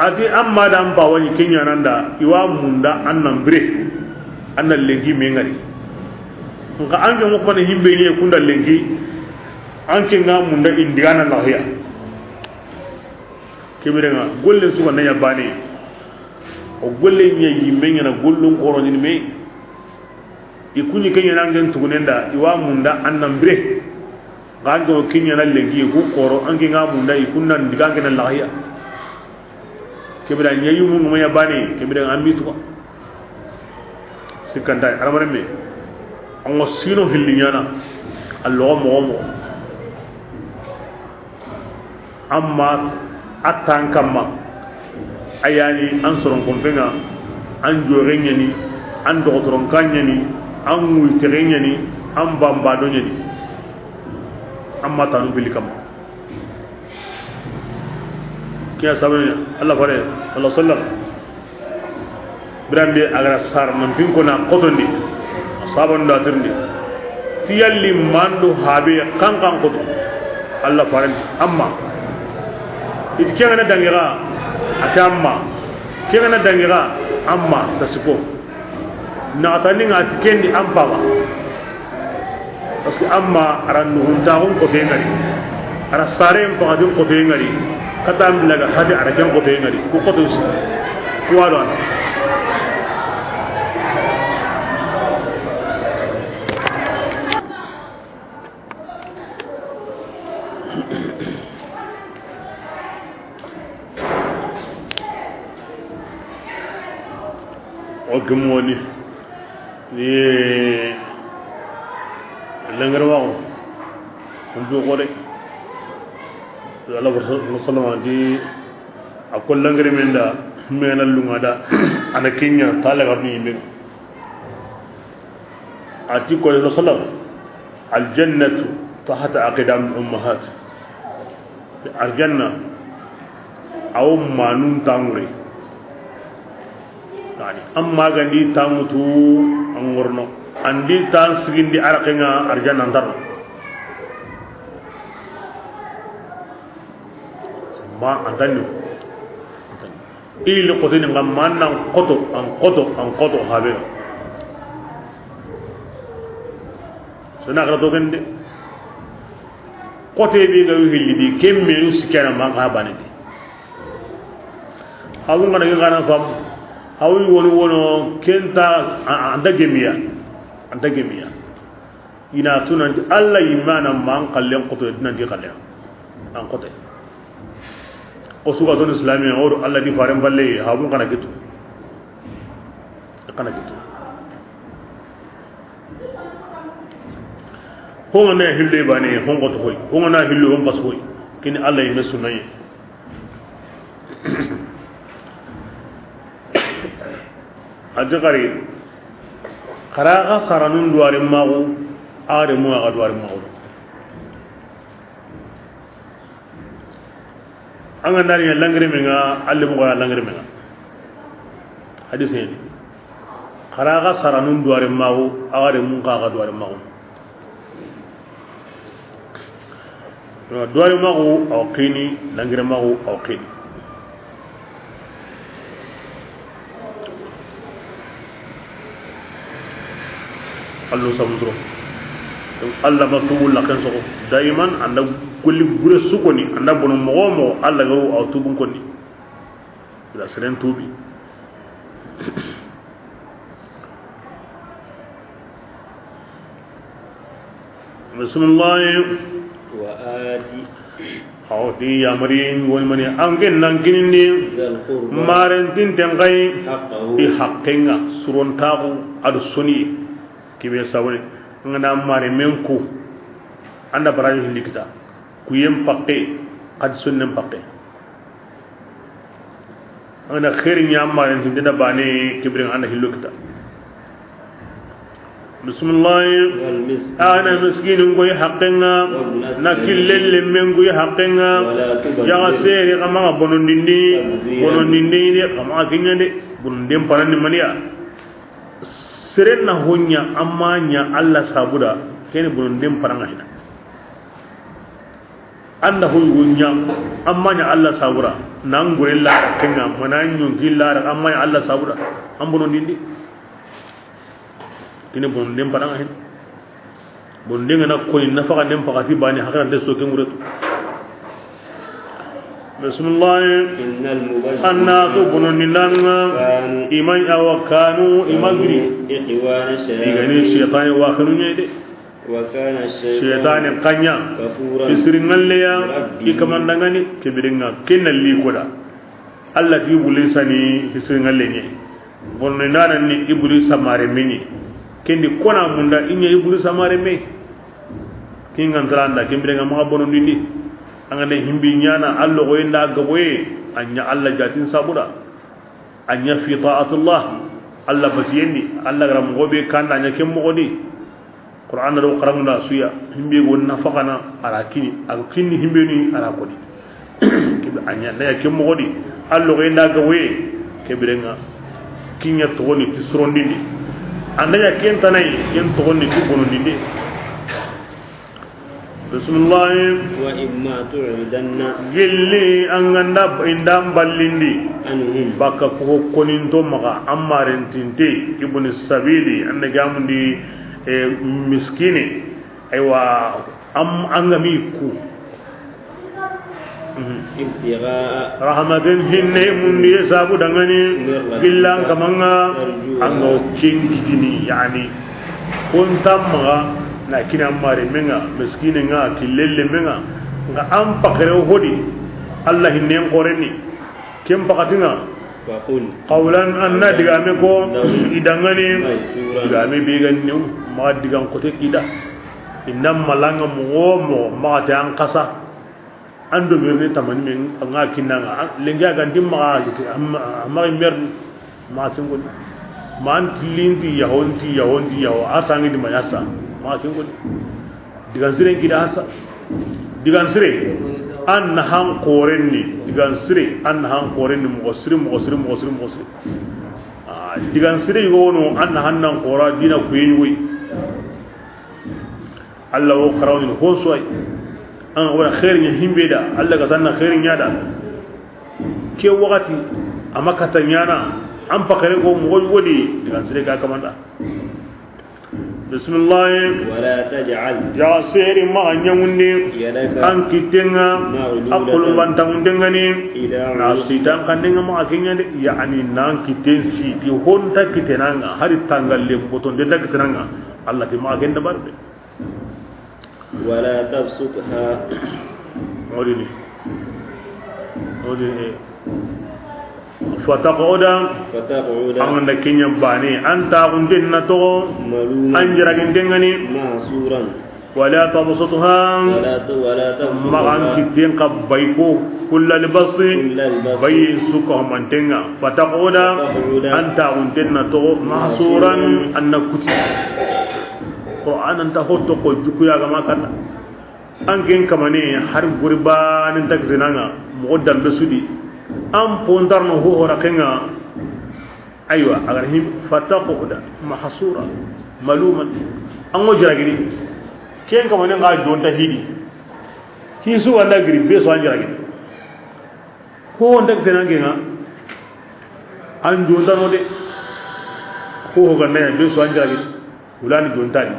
أدي أما دام باوني كينيا ناندا يوام مندا أنن بري أنن لنجي مينغري nka anke mo ko ne himbe ni kunda lengi anke nga munda indiana lahiya kibirenga golle su ko nanya bani o golle nyi yimbe na gollun qoro ni me ikuni kenya nangen tugunenda iwa munda annambre gango kenya na lengi ku qoro ange nga munda ikunna ndigange na lahiya kibira nyayu mu mo ya bani kibira ambi to sikanda aramare me ango sino hillinyana allo mo amma atan kamma ayani an soron kompenga an jorenyani an dogotoron kanyani an multirenyani an bambadonyani amma tanu bilikam kiya sabanya Allah bare Allah sallam brande agara sar man bin ko na qotondi saban da tirni tiyalli mandu habe kankan qoto Allah bare amma itkiya na dangira atamma kiya na dangira amma tasipo na tani ngati kendi ampaba parce que amma aran hunta on ko ngari ara sare ko adun ko ngari katam laga hadi ara jan ko ngari ko ko to ko wala o gumoni ni lengarwa ndu gore Allah sallallahu alaihi akol langare menda mena lungada ana kinya talaga ni min ati ko sallallahu al jannatu tahta aqdam ummahat al janna aw manun tangure tani amma gandi tamutu angorno andi tan sigindi arakenga arjana ndar ma andani il ko tin ngam mannan koto an koto habe sana kala to gende kote bi ga hilli di kemme yu sikana ma ka bani di hawu ngana ga na fam hawu wono kenta anda gemiya ina tunan alla imana man kallen koto dinan di kallen an kote o suga ton islami o alla di faran balle hawu kana gitu honga na hille bane hongo to hoy honga na hillo on pas hoy kini alla yime sunaye ajagari kharaga saranun duare magu are mo aga duare magu anga ndari langre menga alle mo ga langre menga hadise ni kharaga saranun duare magu are mo ga duare magu duare magu aw kini langre magu aw kini allo samudro alla matubul lakan so daiman anda kulli gure sukoni anda bono mogomo alla garu aw tubun konni la seren tubi bismillah wa ati aw di yamrin won mani angen nankinni maren tin tengai bi haqqinga suron tabu adu suni kibe sawne ngana mare menku anda baraji likita ku yem pakke qad sunnem pakke ana khairin ya mare tin dina bane kibrin anda hilukita bismillah ana miskin ngoy haqqinga nakillel mengu haqqinga ya seri kama bonondindi ni kama kinyande bundem parani mania serenna honya amanya alla sabuda kene bunundem paranga hina anda honya amanya alla sabura nangure la kenga mananyu gillar amanya alla sabura ambono dindi kene bunundem paranga hina bundenga na ko ni nafaka dem pakati bani hakana de so kenguretu bismillah anna tubunu nilanga iman awakanu imagri igani shaytan wa khanunya de wa kana shaytan qanya fisringalya ikamandangani kebiringa kenalli koda alla fi bulisani fisringalle ni bonne nana ni iblis samare meni kendi kona munda inya iblis samare me kinga ntranda kebiringa ma bono nindi angane himbi nyana allo ko inda gaboye anya alla jatin sabuda anya fi ta'atullah alla basiyendi alla garam gobe kanda nya kem mogodi qur'an do qaramuna suya himbi wonna fakana arakini akini himbi ni arakodi kibe anya na kem mogodi allo ko inda gaboye kebirenga kinya to woni tisrondindi andaya kenta nay ken to woni tubono dindi bismillah wa imma tu'danna gilli anganda indam ballindi anhum baka ko konin to maka amaren tinte ibn sabili anda gamundi miskini aywa angami ku ibtiga rahmatin hinne mundi sabu dangani billang kamanga ango kingini yani kuntam maka lakin amare menga miskine nga kilelle menga nga am pakere hodi allah hinne qoreni kem pakatinga faqul qawlan anna digame ko idangani digame biganni ma digan ko te ida indam malanga mo ma ta an qasa ando mirni tamani men nga kinanga lenga gandim ma ma mer ma tungul man tilindi yahonti yaho asangi di mayasa ma tungul digan sire gida asa digan sire an han qorenni digan sire an han qorenni mo sire digan sire yono an hannan qora dina kuyi wi Allah o qarawni ko soy an wala khairin himbe da Allah ga sanna khairin yada ke wakati amakata nyana an fakare ko mo wodi digan sire ka kamanda bismillah ولا تجعل ya seri ma nyamunde يدك an kitenga akul bantangundengani إلى na sitan kandenga ma akenya de yani nan kiten si ti honta kitenanga hari tangalle boton de kitenanga Allah ti ma agenda barbe ولا تبسطها odini fataqoda فتقعد anganda kenya bani anta undin na to ملوما anjiragin dengani معصورا wala tabsutha ولا magan تبسطها kitten qabbayko kullal basi كل البسط bayin suka mantenga fataqoda anta undin na to mahsuran annakuti qur'an anta hotto ko jukuya ga makana an gen kamane har gurbanin takzinanga muqaddam besudi am pondar no ho rakenga aywa agar him fataqoda mahsura maluman an wajragini ken kamane ga donta hidi hisu wanda gri beso an jaragini ko wanda takzinanga an donta no de ko ganna beso an jaragini ulani donta ni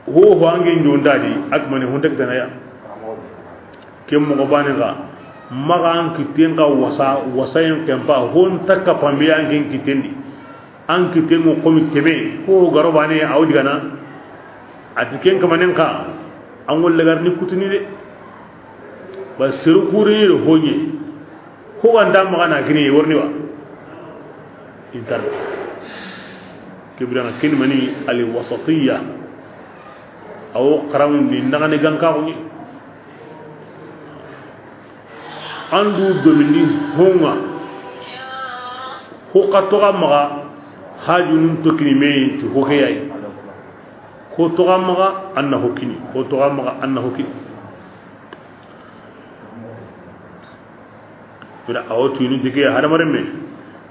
ho ange ndondadi ak mane hunta tanaya kem mo bane ga magan kitenga wasayen kempa hon takka pambi ange kitendi an kitengo komi teme ho garo bane awdi gana atiken kamanen ka an wolle garni kutuni de ba siru kuri ro honye ho wanda magana gini worni wa intar kibran kin mani al wasatiyya aw qaram ni ndagane ganka ko ni andu domini honga ko qatoga maga hajun to kinime to ho hayay ko to maga annahu kini ko to maga annahu kini bira awtu ni dige hadamare me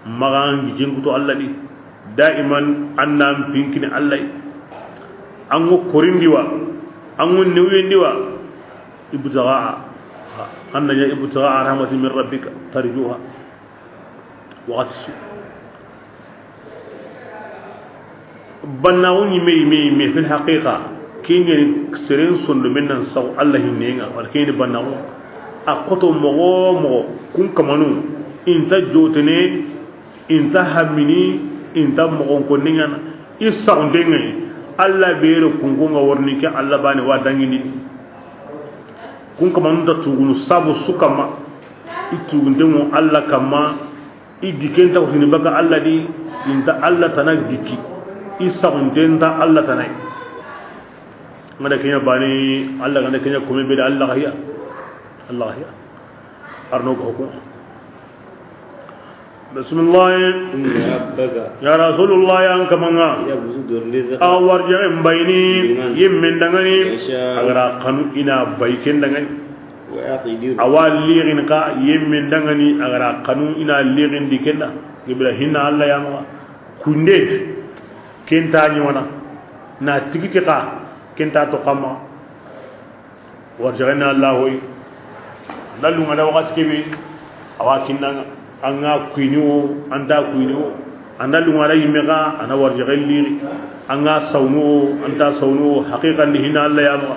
maga ngi jengu to Allah di daiman annam pinkini Allah ango korindiwa ango newendiwa ibtigha anna ya ibtigha rahmatin min rabbika tarjuha waqti banawni me fil haqiqa kini sirin sundu minnan saw Allah hinenga wal kini banawu akoto mo kun kamanu inta jotene inta hamini inta mo ko ningana isa ndenga Allah bere kungunga warni ke Allah bani wa dangini kun kama nda tugunu sabu sukama itugundemu Allah kama idikenta usini baka Allah di inta Allah tanak diki isa undenta Allah tanai ngada kenya bani Allah ngada kenya kome beda Allah hiya arno ko ko bismillah ya rasulullah ya kamanga awar jare mbayni yimmen dangani agara kanu ina bayken dangani awal lirin ka yimmen dangani agara kanu ina lirin dikenda gibla hinna Allah ya ma kunde kenta ni wana na tigiti ka kenta to kama warjana Allah hoy dalu ngada wakaskibi awakin nanga anga kuiniwo anda kuiniwo anda lungara yimega ana warjagalli anga sawnu anta sawnu haqiqan hina Allah ya ma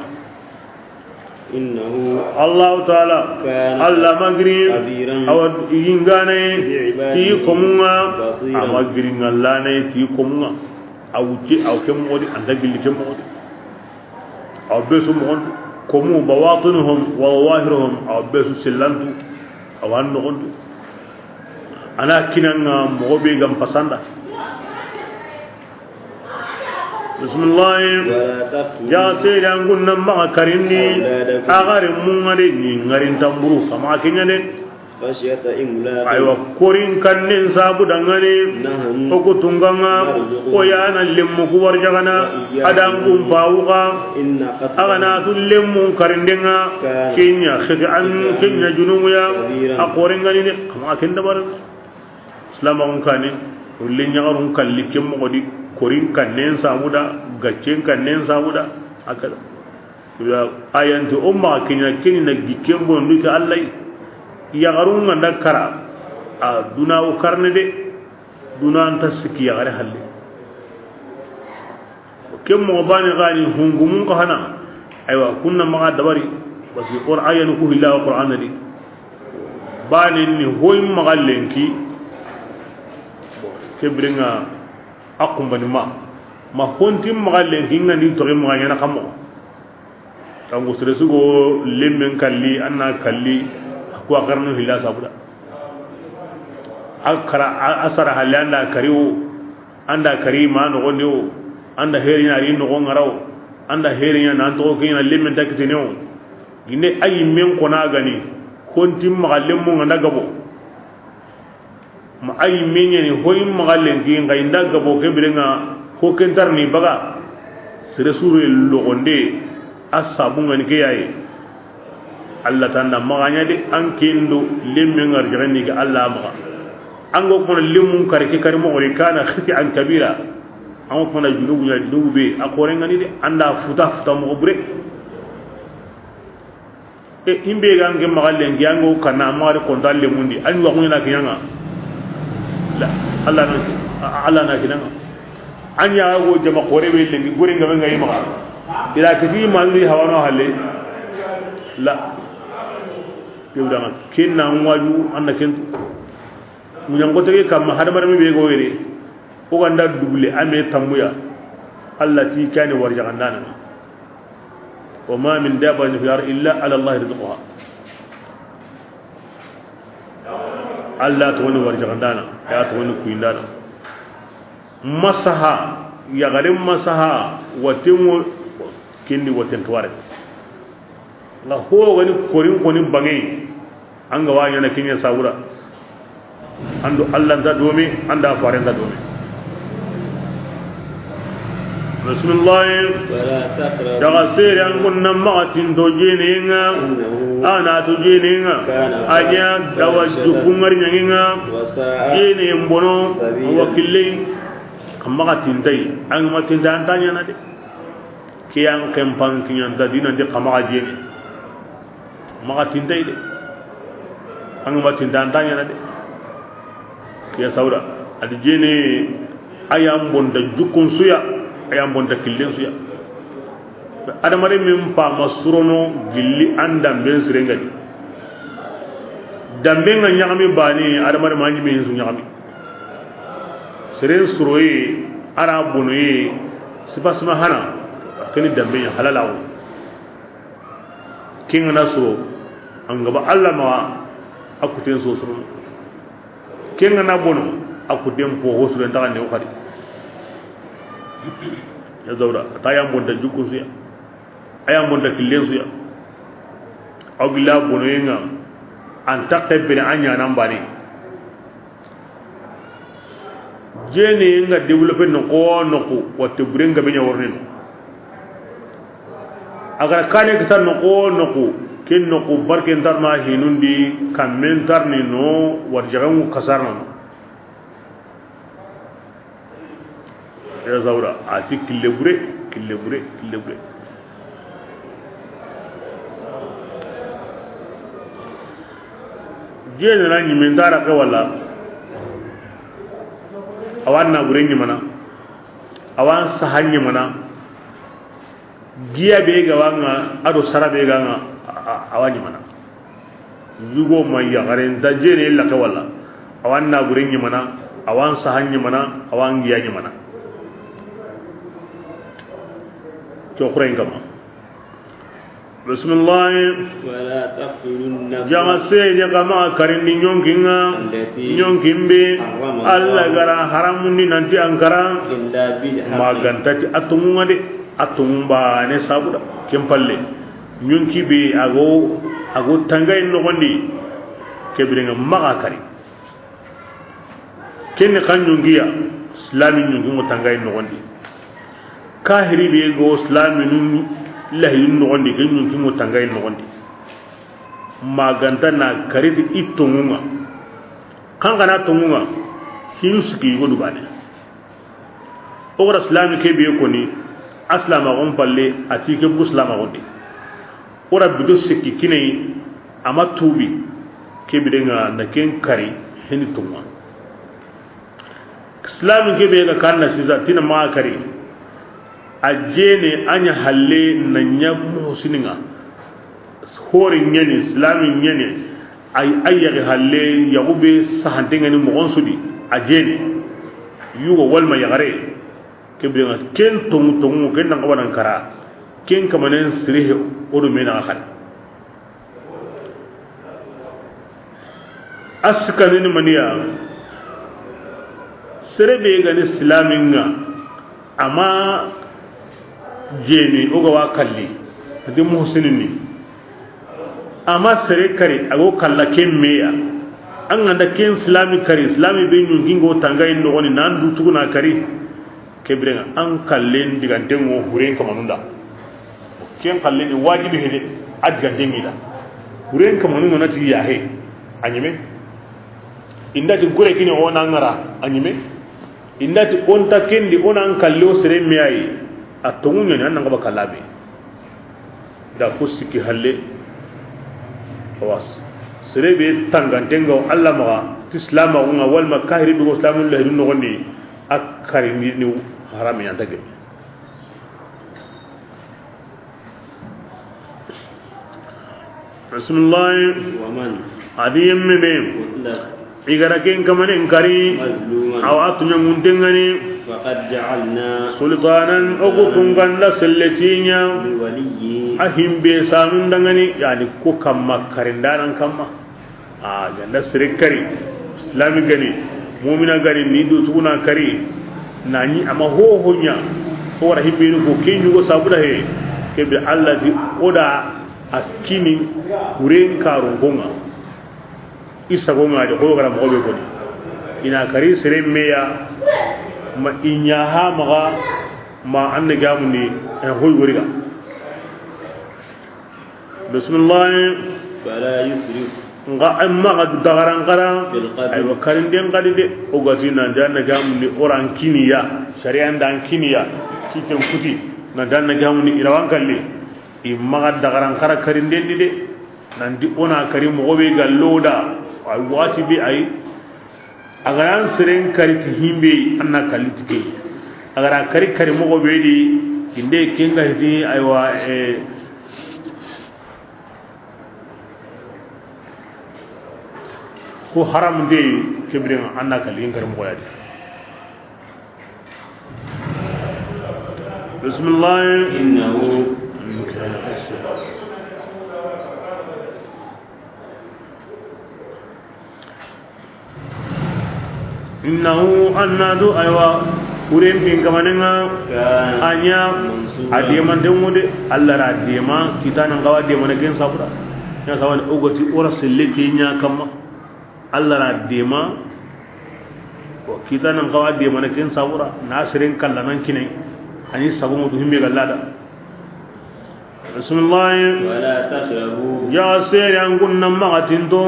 innahu Allah taala Allah magri awad ingane ti komunga amagri ngallane ti komunga awuci awkem wodi anda gilli kem wodi awbesu mon komu bawatinuhum wa zawahiruhum awbesu sillantu awan nogondu ana kinanga mobe gam pasanda bismillah ya sayyidan gunna ma karinni agare mungare ni ngarin tamburu kama kinyane khashiyata imla aywa korin kannen sabu dangane ko tunganga ko yana lemmu ko warjagana adan gum bawuga agana tullemu karindenga kenya khid'an kenya junuya akorin ngani ne kama kinda bar islamun kane ullin yagarun kallikin mogodi korin kannen samuda gaccen kannen samuda akala ya ayantu umma kinya kinina gikken bondu ta Allah yagarun nganda kara a duna o karne de duna anta siki yagare halle kem mo bani gani hungumun ko hana aywa kunna ma dabari basi qur'an ku billahi qur'an di bani ni hoy magallenki kebringa akumbani ma hontim magallenki ngani to ma yana kamo tango seresugo lemmen kalli anna kalli ko akarno hilla sabuda akara asara halanda kariwo anda karima no gondewo anda herinya ri no ngaraw anda herinya nan to ko ina lemmen takitino gine ay men ko na gani hontim magallem mo nganda gabo ma ay menye ni hoyim magallen gi ngay nda gabo ke birenga ko kentar ni baga seresuru lo gonde asabu ngani ke yayi Allah tanda maganya de an kendo lemme ngar jani ke Allah maga ango kono lemmun kare ke kare mo ore kana khiti an kabira ango kono junubu ya junubu be akore ngani de anda futa mo bre e imbe gange magalle ngiango kana mare ko dalle mundi an wa ngina kiyanga la Allah na kinanga anya go jama kore be lengi gore ngabe ngai maga ila kiti malli hawano halle la yudama kinna waju anda ken munyango tege kam hadamar mi be go were o ganda duble ame tamuya allati kani warjagandana wa ma min dabatin fil ardi illa ala Allah rizquha Allah to woni warjagandana ya to woni kuindana masaha ya garin masaha watin kindi watin tuware la ho wani korin bangai an ga wani na kinya saura ando Allah da domi anda faran da domi bismillah wala taqrabu daga sere an kunna ma'atin dojininga ana tojininga aja dawaju kungar nyanginga jini mbono wakille kamatin dai an matin da antanya na de kiyang kempang kinyan da dinan de kamaga jini magatin dai de an matin da antanya na de ya saura adjene ayam bonda jukun suya ayam bonda killen suya adamare min pa masurono gilli andam ben sirengadi dambe nga nyami bani adamare manji min su nyami siren suroyi arabunoyi sibasma hana kani dambe ya halalawo kinga nasro angaba Allah ma akuten so suru kenga na bono akudem po hosu den taga ne wakati ya zawra tayam bonda jukku suya ayam bonda killen suya awila bono yenga an taqbil anya nan bani jeni nga develop no ko no ko watte burenga benya wornen agar kane kitan no ko no ko ken no ko barken tarma hinundi kamen tarni no warjagan kasarna ya zawra ati killebre jeni na ni men dara ka wala awan na burenni mana awan sahanni mana giya be ga wanga ado sarabe ga nga awani mana yugo mai ya garen da jene la ka wala awan na burenni mana awan sahanni mana awan giya ni mana to khurain kama bismillah wala taqtulun nafs jama se ya kama karin ni nyongimbe alla gara haramun ni nanti ankara illa bil magantati atumunga de atumba ne sabuda kempalle nyonki be ago tangay no gondi kebirenga maga kari ken kan nyongiya islami nyongi mo tangay no gondi kahiri be go islami nu lahi no gondi ken nyongi mo tangay no gondi maganta na kariti itunga kan kana tunga hinuski godu bane ora islami ke be ko ni aslama gon palle ati ke muslima gondi ora bido sikki kinai amatubi ke bidenga na ken kari heni tunga islami ke be ga kanna siza tina ma kari ajene anya halle nanya muhsininga hori nyene islamin nyene ay ayya halle yagube sahantenga ni mo sudi ajene yugo walma yagare kebrenga ken tongu ken nanga wanan kara ken kamanen sirihe odo mena khal askalin maniya serebe gani islaminga ama jeni oga wa kalli de muhsinini ama sere kare ago kalla kemmeya an anda ken islami kare islami be nyungingo tangay no woni nan du tuguna kare kebrenga an kallen digante ngo huren kamanunda ken kallen wajibi hede adga dengida huren kamanunda nati yahe anyime indati gure kini ona ngara anyime indati onta kendi ona an kallo sere miyai atongunya nan ngaba kalabe da fusiki halle was serebe tangantengo Allah ma islama unga wal makahiri bi islamul lahi no gondi akari ni haram ya tagge Rasulullah wa man adiyem me igara ken kamane ngari aw atunya mundengani faqad ja'alna sultanan ogutungan la selletinya bi waliyyi ahim be sanun dangani yani ko kamma karindanan kamma ganda sirikari islami gani mu'mina gani ni do tuna kari nani ama ho honya ko wara hibbinu ko kenyu go sabuda he kebe allazi oda akini kuren karun gonga isa gonga de ko gara mo be ko ina kari sire meya ma inya ha maga ma anna gamuni hoy woriga bismillah fala yusrif nga amma ga dagaran qara ay wakarin den qadide o gazina danna gamuni oran kiniya shari'an dan kiniya kiten kuti na danna gamuni irawan kalle imma ga dagaran qara karin den dide nan di ona karim mo be galloda ay wati bi ay agaran siren kariti himbe anna kalitike agara kari kari mo be di inde kinga hiji aywa ko haram de kibrin anna kalin kar mo yadi bismillah innahu innahu annadu aywa uren bin kamanenga anya adiman demude Allah ra dema kitana gawa dema na gen sabura ya sawan ogoti ora selleti nya kamma Allah ra dema ko kitana gawa dema na gen sabura nasirin kallanan kinai ani sabu mudu himbe gallada bismillah wala tashrabu ya sere angunna magatinto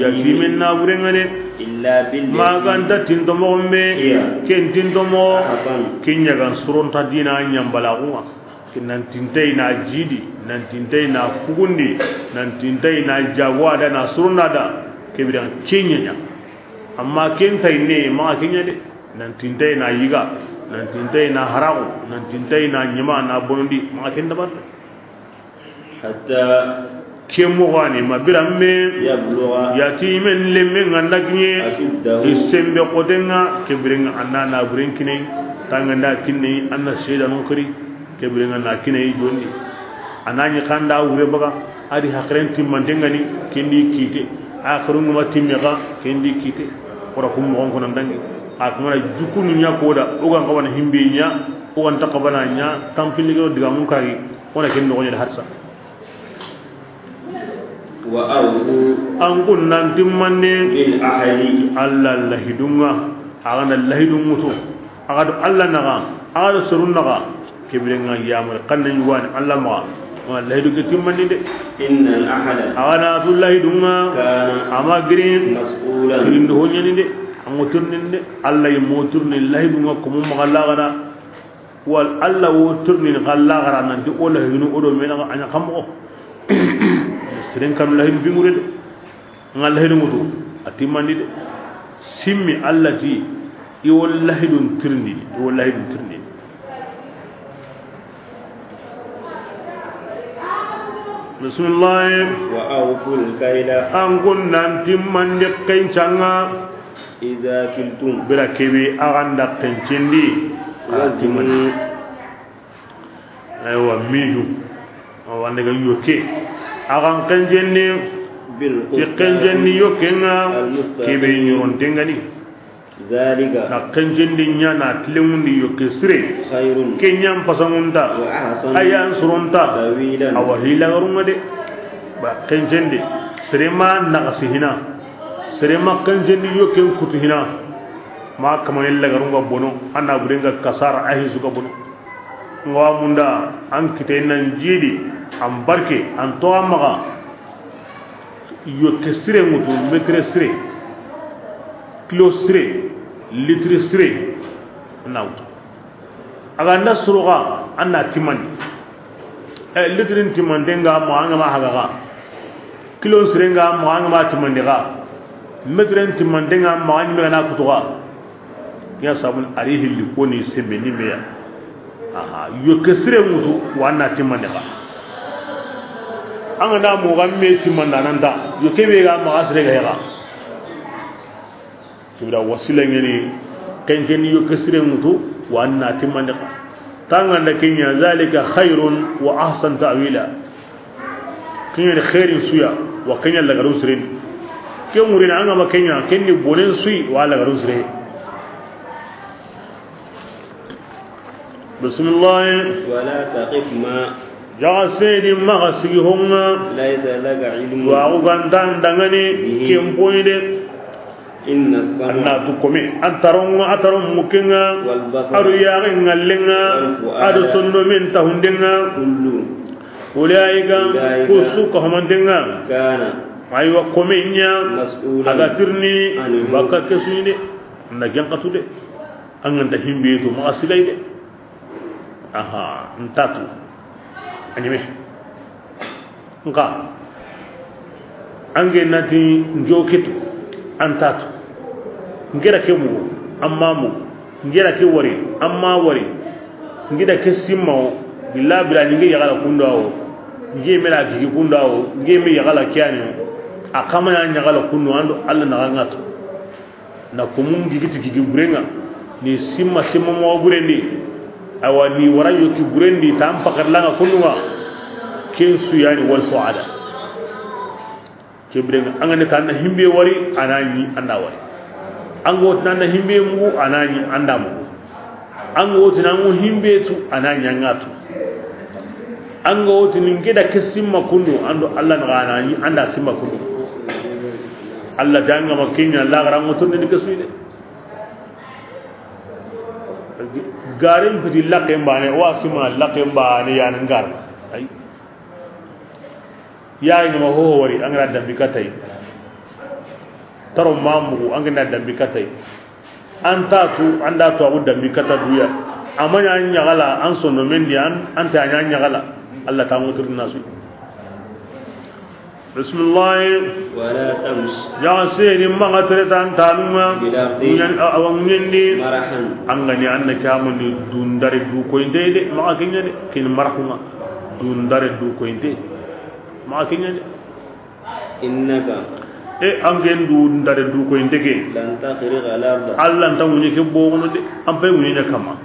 ya siminna burengane illa bil maganda tinto mombe ken tinto mo kinya gan suronta dina nyambala kuma kinan tintai na jidi nan tintai na fugundi nan tintai na jawada na surunada kebidan kinya amma kentai ne ma kinya de nan tintai na yiga nan tintai na haramu nan tintai na nyima na bondi ma ken dabar hatta kemo wani mabiramme yabluwa yatimen lemme ngandaknye isembe kodenga kebrenga anana brinkine tanganda kinni anna seda non kari kebrenga na kinai jonni anani kanda wure baga adi hakren timmantenga ni kindi kite akhrungu matimega kindi kite ora kum ngon konan dangi akmara jukunu nya koda ogan kawana himbe nya ogan takabana nya tampiligo diga mun kari ona ken no nya harsa wa awhu an kunnan timmanne bil ahli alla lahidunga agana lahidun mutu agado alla naga agado surun naga kibrenga yamul kannan yuwan alla ma wa lahidu ke timmanne de innal ahla agana lahidunga ama green mas'ulan kirindu honyani de amoturnin de alla yimoturni lahidunga ko mum magalla gana wal alla wo turni galla gara nan di ola hinu odo mena anya kamo seren kam lahin bingure de ngal lahin mutu atimandi de simmi allati i wallahi dun tirni i wallahi dun tirni bismillah wa awful kayla an kunnan timman de kencanga idza kiltum bira kebe aganda kencindi timman aywa miju wanda ga yoke agan kenjendi bil kenjendi yokenga kebe nyoron tengani zalika na kenjendi nyana tlemundi yoke sire khairun kenyam pasangunta wa ahsan ayan surunta tawilan awahila garunga de ba kenjendi sirema nagasihina sirema kenjendi yoken kutuhina ma kamanilla garunga bono anna burenga kasara ahi suka bono ngawa munda an kite nan jidi an barke an to amaga yoke sire mutu metre sire kilo sire litre sire nawto aga nasruga anna timani litrin timandenga mo anga ma hagaga kilo sire nga mo anga ma timandiga metren timandenga mo anga na kutuga ya sabun arihi likoni semeni meya aha yoke sire mutu wanna timandiga anga da mo gamme timanda nanda yoke be ga ma asre ga yaga sura wasila ngeni kenjeni yoke sire mutu wanna timandiga tanga da kenya zalika khairun wa ahsan ta'wila kenya khairin suya wa kenya la garu sire ke murina anga ma kenya kenni bonen sui wala garu sire bismillah wala taqif ma jagasedi magasihum laysa laka ilmu wa ugandan dangani kempoide inna anna tukome ataron mukinga wal basar aru yaga ngallenga adu sonno min tahundenga kullu ulaika kusuka hamandenga kana aywa komenya mas'ulan aga tirni baka kesuide na jankatude anganda himbe to magasilaide aha ntatu anyime nka ange nati njoketu antatu ngera ke mu amma mu ngera ke wari amma wari ngida ke simmo billahi bila ngi yagala kundawo ngi mela gigi kundawo ngi mi yagala kyani akama ya nyagala kunno ando alla na ngatu na kumun gigi burenga ni simma mo burendi awani warayo ki burendi tam pakadlanga kunwa kensu yani wal fuada kibrenga angane tan himbe wari anani anda wari ango tan himbe mu anani anda mu ango tan mu himbe tu anani ngatu ango tan ngeda kesimma kunno ando alla nganani anda simma kunno alla danga makinya la garango ton ni kesuide garin fiti laqem bane wa sima laqem bane ya ngar ay ya ni ma ho wari an ga dambi katai taro mamu an ga dambi katai an tatu anda to abu dambi kata duya amanya anya gala an sono mendi an ta anya gala Allah ta mutur nasu bismillah wala tams ya seni manga tretan tanuma nyan awang nyendi marahan angani anna kamani dundare du ko indede ma akinyade kin marahuma dundare du ko inde ma akinyade innaka angen dundare du ko indege lan taqriqa al-ard Allah ta munye ke bogono de am pay munye kama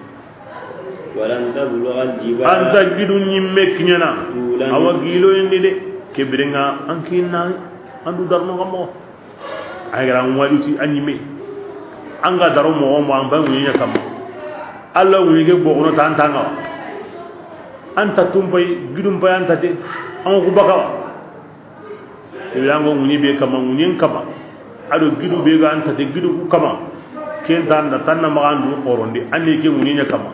walan tablugha al-jibal anta gidu nyimme kinyana awa gilo indi de kebirenga ankina andu darno gamo ay gran waluti anyime anga daro mo am ba munye kama Allah munye ke bogono tantanga anta tumbay gidum bay anta de an ku bakawa yango munye be kama munye kama ado gidu be ga anta de gidu ku kama ken tan da tan ma andu qorondi anni ke munye kama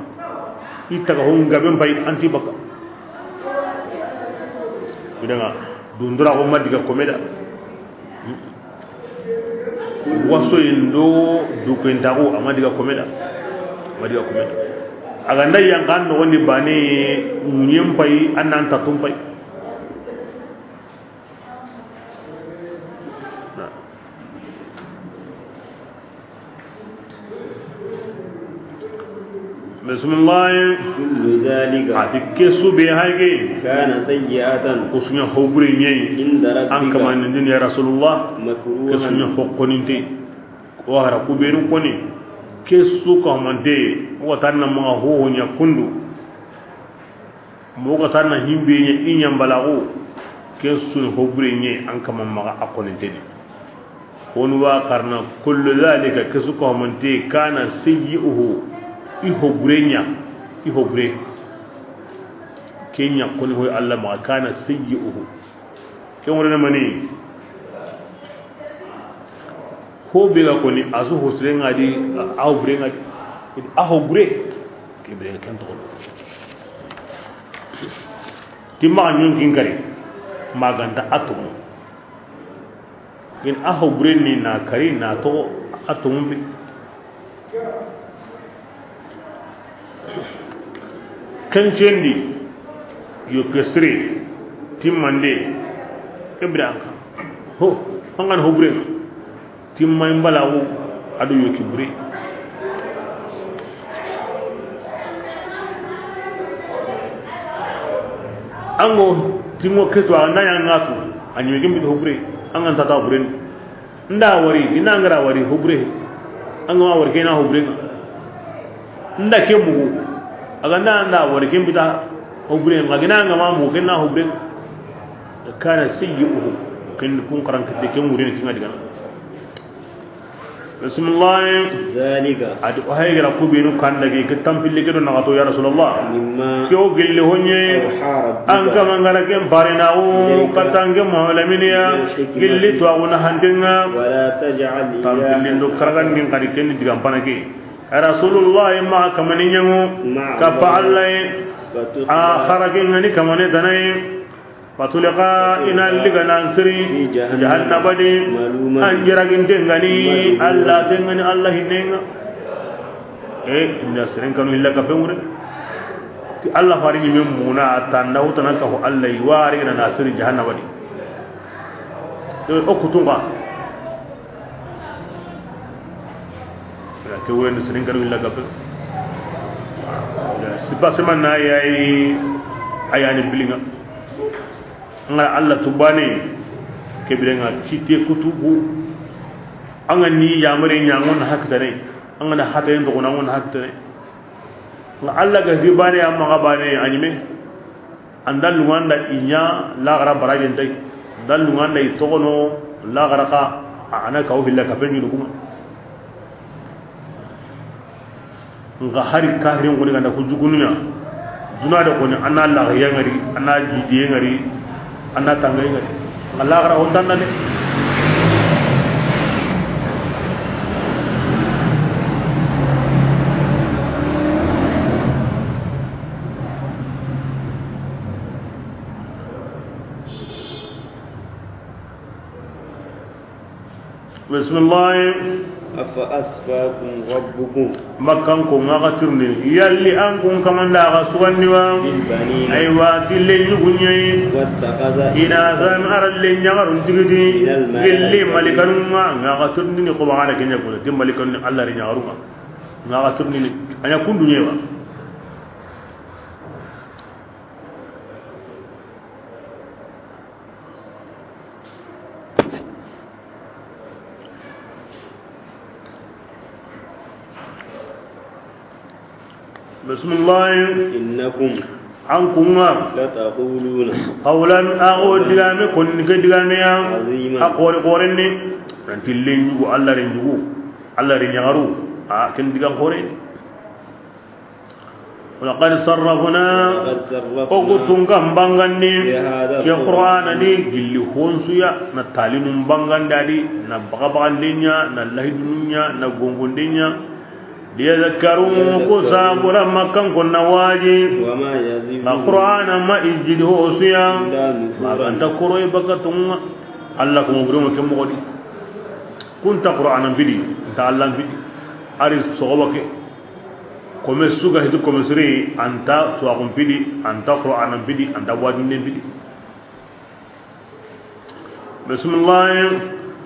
itaga hon gaben bay anti baka bidanga dundura ko madiga komeda waso indo du ko ndago amadiga komeda madiga komeda aga ndai yang kan no woni bani munyem pay anan tatum pay bismillah كل ذلك atike sube hage كان سيئة kusunya hobure nyai عند an ربك kama nin ya rasulullah مكروها kusunya hokkoninte wa hara kuberu koni kesu ka mande watanna ma ho nya kundu mo ga tanna himbe nya inya balago kesu hobure nyai an kama ma akoninte ni won wa karna kullu zalika kesu ka mande kana sayyi'uhu ihobure kenya koni hoy Allah ma kana sayyi'uhu ken wona mani hobe ga koni azu hosre ngadi ahobure ngadi ahobure ke be kan to timma nyun kin kare maganda atum in ahobure ni na kare na to atum bi kancendi yo kesre timmande ibrahim ho hangan hobre timmay mbalawo adu yo kibre ango timo keto anaya ngatu anyo gembi hobre angan tata hobre nda wari inangara wari hobre ango wari kena hobre nda kebugo aganda nda wari kembita hobre ngagina ngama mu kenna hobre kana sayyi'uhu kin kun qaran kede ken wurin kin adiga bismillah zalika adu hayra kubinu kan dagi ke tampille ke do na to ya rasulullah mimma kyo gelle honye an kama ngara ken barina o katange maulaminia gilli to awuna handinga wala taj'al tampille do karagan ngin kadi ken diga panake rasulullah ma kamani nyango ka fa'allai akharakin ngani kamane danai fatulqa ina liga nansiri jahannam badi anjiragin tengani allah tengani allah hinenga inna sirin kanu illa ka fewre ti allah fari ni muna tanda hutana ka ho allah wari na nasiri jahannam badi to okutunga ke wende sirin kanu illa ka fe sipasman na yayi ayani bilinga ngala Allah tubane kebirenga kite kutubu angani yamare nyangon haktane angana hatayen to ngon haktane ngala Allah ga dibane amma gabane anime andal wanda inya la gara barajen tay dal wanda itono la gara ka ana ka ubilla ka penyu kuma nga hari kahirin ko nganda ko jugununya duna da ko ni anna Allah yangari anna jidi ngari anna tangay ngari Allah gara hondan na ne bismillah afa asfakum rabbukum makkan ko ngagatirni yalli an kun kamanda ga suwanniwa aywa tille yugunyi wattaqaza ina zan aralle nyagarun tigidi gilli malikanun ngagatirni ni ko baana kenya ko tim malikanun Allah ri nyagaruma ngagatirni anya kundunyewa bismillah innakum ankum la taquluna qawlan aqul digame kon ke digame ya aqul qorenni rantilin yu Allah ren yu Allah ren yagaru ken digan qore wala qad sarrafna ogutum gam bangandi ya qur'ana ni gilli honsuya na talinum bangandadi na bagabandinya na lahidunya na gongondinya ليذكروا قصابر مكان كنا واجب وما يزيد القرآن ما يجده أسيا ما كنت قرأي بكتم الله كم بريم كم مغدي كنت قرآنا بدي تعلم بدي أريد صعوبك كم السوق هيدو كم سري أنت سواكم بدي أنت قرآنا بدي أنت واجب بدي بسم الله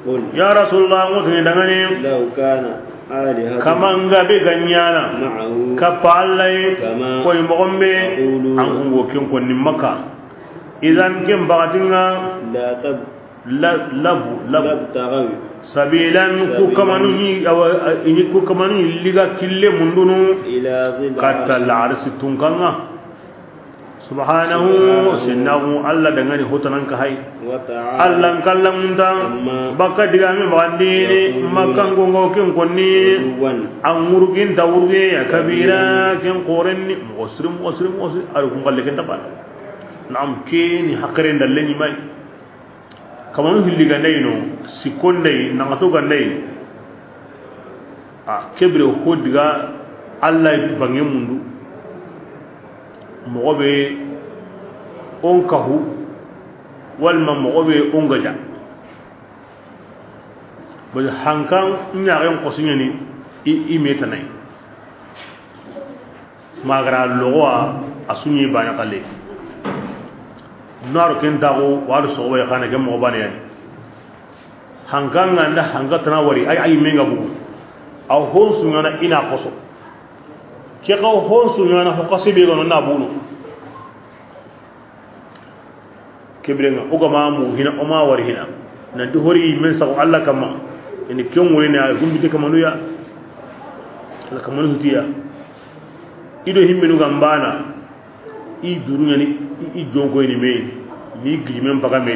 قل يا رسول الله متني دعني لو كان آلهة kaman gabe ganyana معه ka pallai كما koy mogombe أقول an go ken ko ni makka idan ken bagatinga لا labu تغوي sabilan ku kamanu ni ku kamanu liga kille mundunu إلى ظل katta larsi tunkanga subhanahu sinnahu alla dangani hotanan ka hay وتعالى allan kallam ta baka digame bagandini makkan gongo ken konni an murugin tawurge ya kabira ken qorenni muslim ar kun galle ken tabal nam ke ni hakare ndalle ni mai kamanu hilliga ndeyno sikondey nangato gandey kebre ko diga alla bange mundu mogobe on kahu walma mogobe on gaja bo hankan nyaaren ko sinyani i metanay magara lowa asunyi bana kale nar ken dago waru sobe khana gam mo bane yani hankan nganda hangatana wari ay menga bu aw honsu ngana ina koso ke kaw honsu ngana ho kasibe gono na bunu kebrenga ogama mu hina o ma wari hina na du hori men sa Allah kama ni ken wori na gumbite kama nuya la kama nu hutiya ido himmenu gambana i durunya ni i jongo ni me ni gimen baga me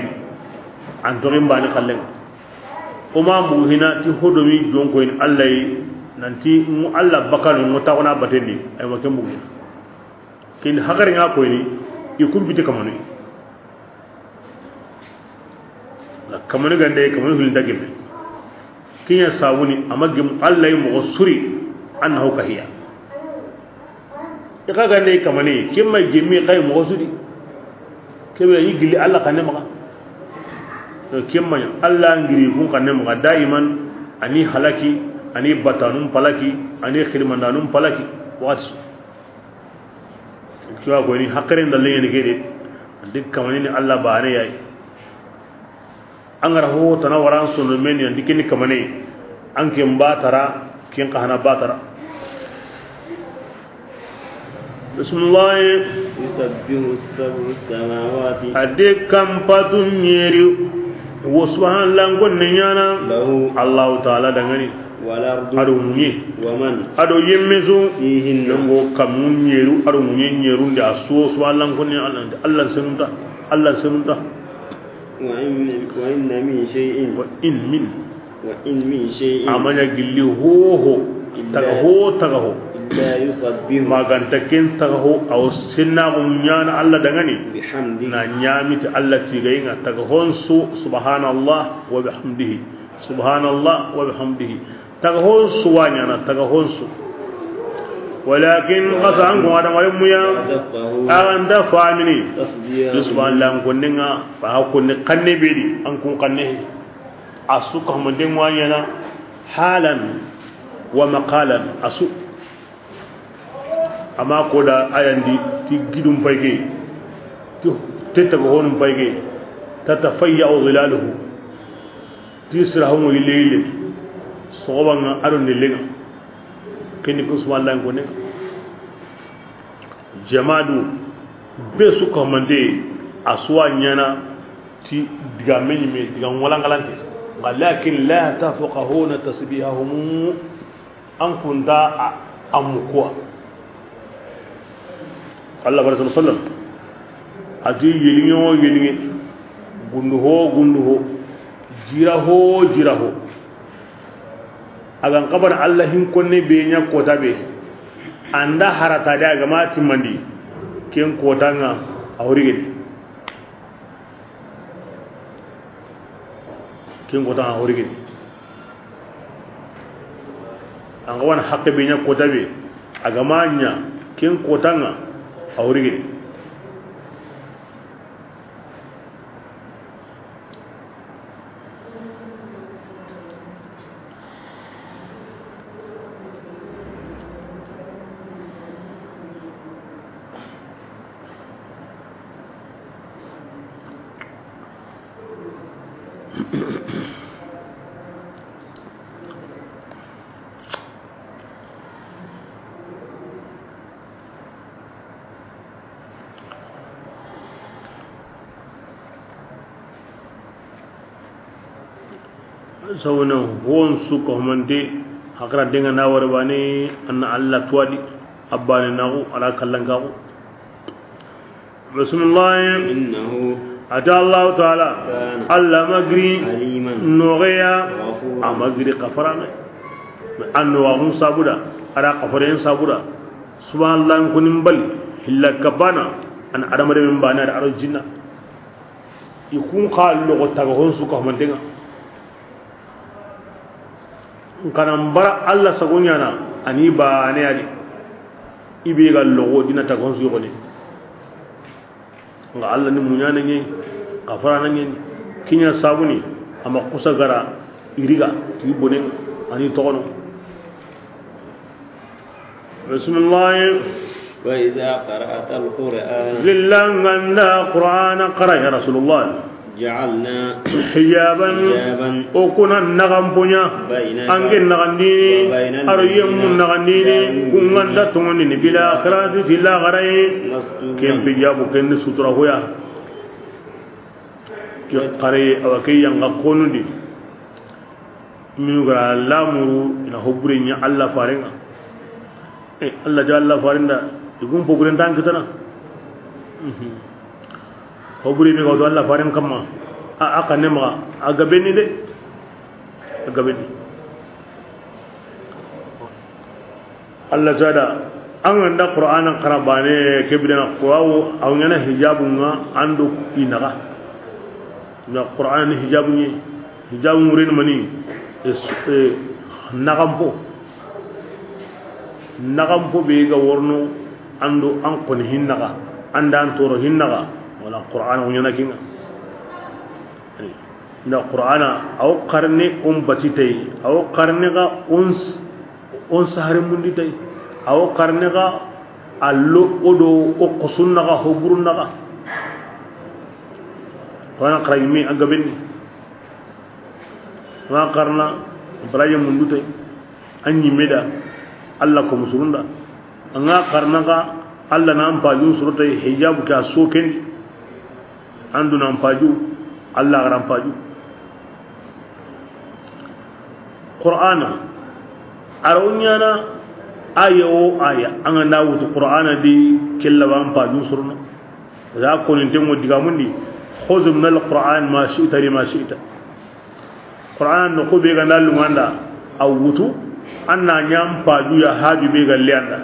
antorim bani khallen o ma mu hina ti hodo mi jongo ni Allah nanti mu Allah bakalu mu ta ona batendi ay ma kembu kin hakari nga ko ni i kumbite kama nu la kama nu gande kama nu hilda gebe kinya sawuni amagem Allah mu suri annahu kahiya ka gande kama ne kin mai gemi kai mu suri kebe yi gili Allah kanne maka to kin mai Allah ngiri kun kanne maka daiman ani halaki ani batanum palaki ani khirmandanum palaki wat kiwa ko ni hakaren dalle ne gede dik kamani ni Allah ba ne yayi an raho tanawaran sunu men yan dikini kamane an kin batara kin kahana batara bismillah yusabbihu as-sab'u as-samawati adikam patun yeri wa subhanallahi gonne nyana lahu Allah ta'ala dangani wal-ardu ado munye wa man ado yemmezu fihinna ngo kamun yeru ado munye yeru nda so subhanallahi gonne Allah sanunta wa in min shay'in wa in min shay'in amanya gilli ho tagaho illa yusabbihu maganta ken tagaho aw sinna umnyana Allah dangani bihamdi na nyami ta Allah tigainga tagahon su subhanallah wa bihamdihi subhanallah wa bihamdihi tagahon su wanyana tagahon su walakin qasan ko adam ayum ya an da famini subhanallah kunninga fa kunni kanne bedi an kun kanne asuka humden wanyana halan wa maqalan asu ama ko da ayandi ti gidum bayge to tetta ko honum bayge tatafayya zilaluhu tisrahu ilayli soban aron ne lega kini ko subhanallah ko ne jamadu be su ko mande aswa nyana ti diga menime diga walangalante walakin la tafqahuna tasbihahum an kunta amukwa Allah sallallahu alaihi wasallam ati yelingo gunduho jiraho agan kabar Allah hin konne be nya kota be anda harata da ga mati mandi ken kota nga awrige ken kota awrige an ga wan hakke be nya kota be aga manya ken kota nga awrige sawna won su ko mande hakra denga na war bani anna Allah twadi abbane nahu ala kallangahu bismillah innahu ata Allah ta'ala Allah magri noya amagri qafarana annu wa sabuda ara qafarin sabuda subhanallah kunin bal illa kabana an adamare min bana da arjinna ikun qallo ko tagahon su ko mandenga kana bara Allah sagonya na ani ba ne ali ibe ga logo dina tagahon su ko ne nga Allah ni munyana ngi kafara ngi kinya sabuni ama kusa gara iriga ti bonen ani tokono bismillah wa idha qara'ta al-qur'an lillahi anna qur'ana qara ya rasulullah ja'alna hijaban o kuna nagam punya angin nagandini ariyam mun nagandini kunganda tungoni ni bila akhirati fil agharai kem bijabu ken sutra hoya ke qare awaki yang ngakonundi minu ga lamuru ina hobrenya Allah farenga Allah jalla farinda igum pogulen tan kitana hoburi mi goto Allah farin kamma aka nema aga benni de aga benni Allah jada an anda qur'anan qarabane kebidana qurawu aw nyana hijabunga andu inaga na qur'an hijabunyi hijabu rin mani nagampo be ga worno andu an kon hinnaga andan toro hinnaga wala qur'ana wonyana kinga na qur'ana aw qarni batitay aw qarni ga on sahare mundi tay aw qarni ga allo odo o qosunna ga hoburunna ga wana qaraymi agaben wa qarna ibrahim mundu tay anyi meda Allah ko musulunda anga qarna ga Allah na ampaju surutay hijab ka soken andu na ampaju Allah garan paju qur'ana arunyana ayo aya anga nawutu qur'ana di kella wa ampaju surna za ko ni temo digamundi khuzum nal qur'an ma shi'ta lima shi'ta qur'an no ko be ga nalu manda awutu anna nyam paju ya habibe ga lianda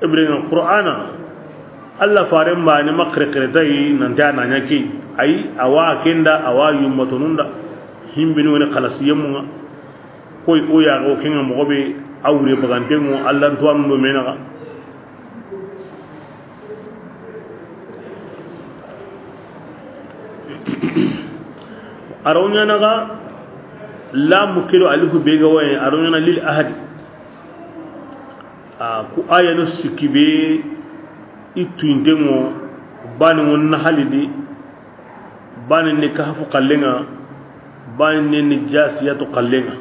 ibrahim qur'ana Allah farin ba ni makrikritai nan ta na nyaki ai awa kenda awa yummatununda himbini woni khalasiyemu koy o ya go kinga mo be awre bagante mo Allah to am do menaga aronya naga la mukilu alifu bega waye aronya lil ahad ku ayanu sikibe itu indemo bani wonna halidi bani ne kahfu qallenga bani ne jasiyatu qallenga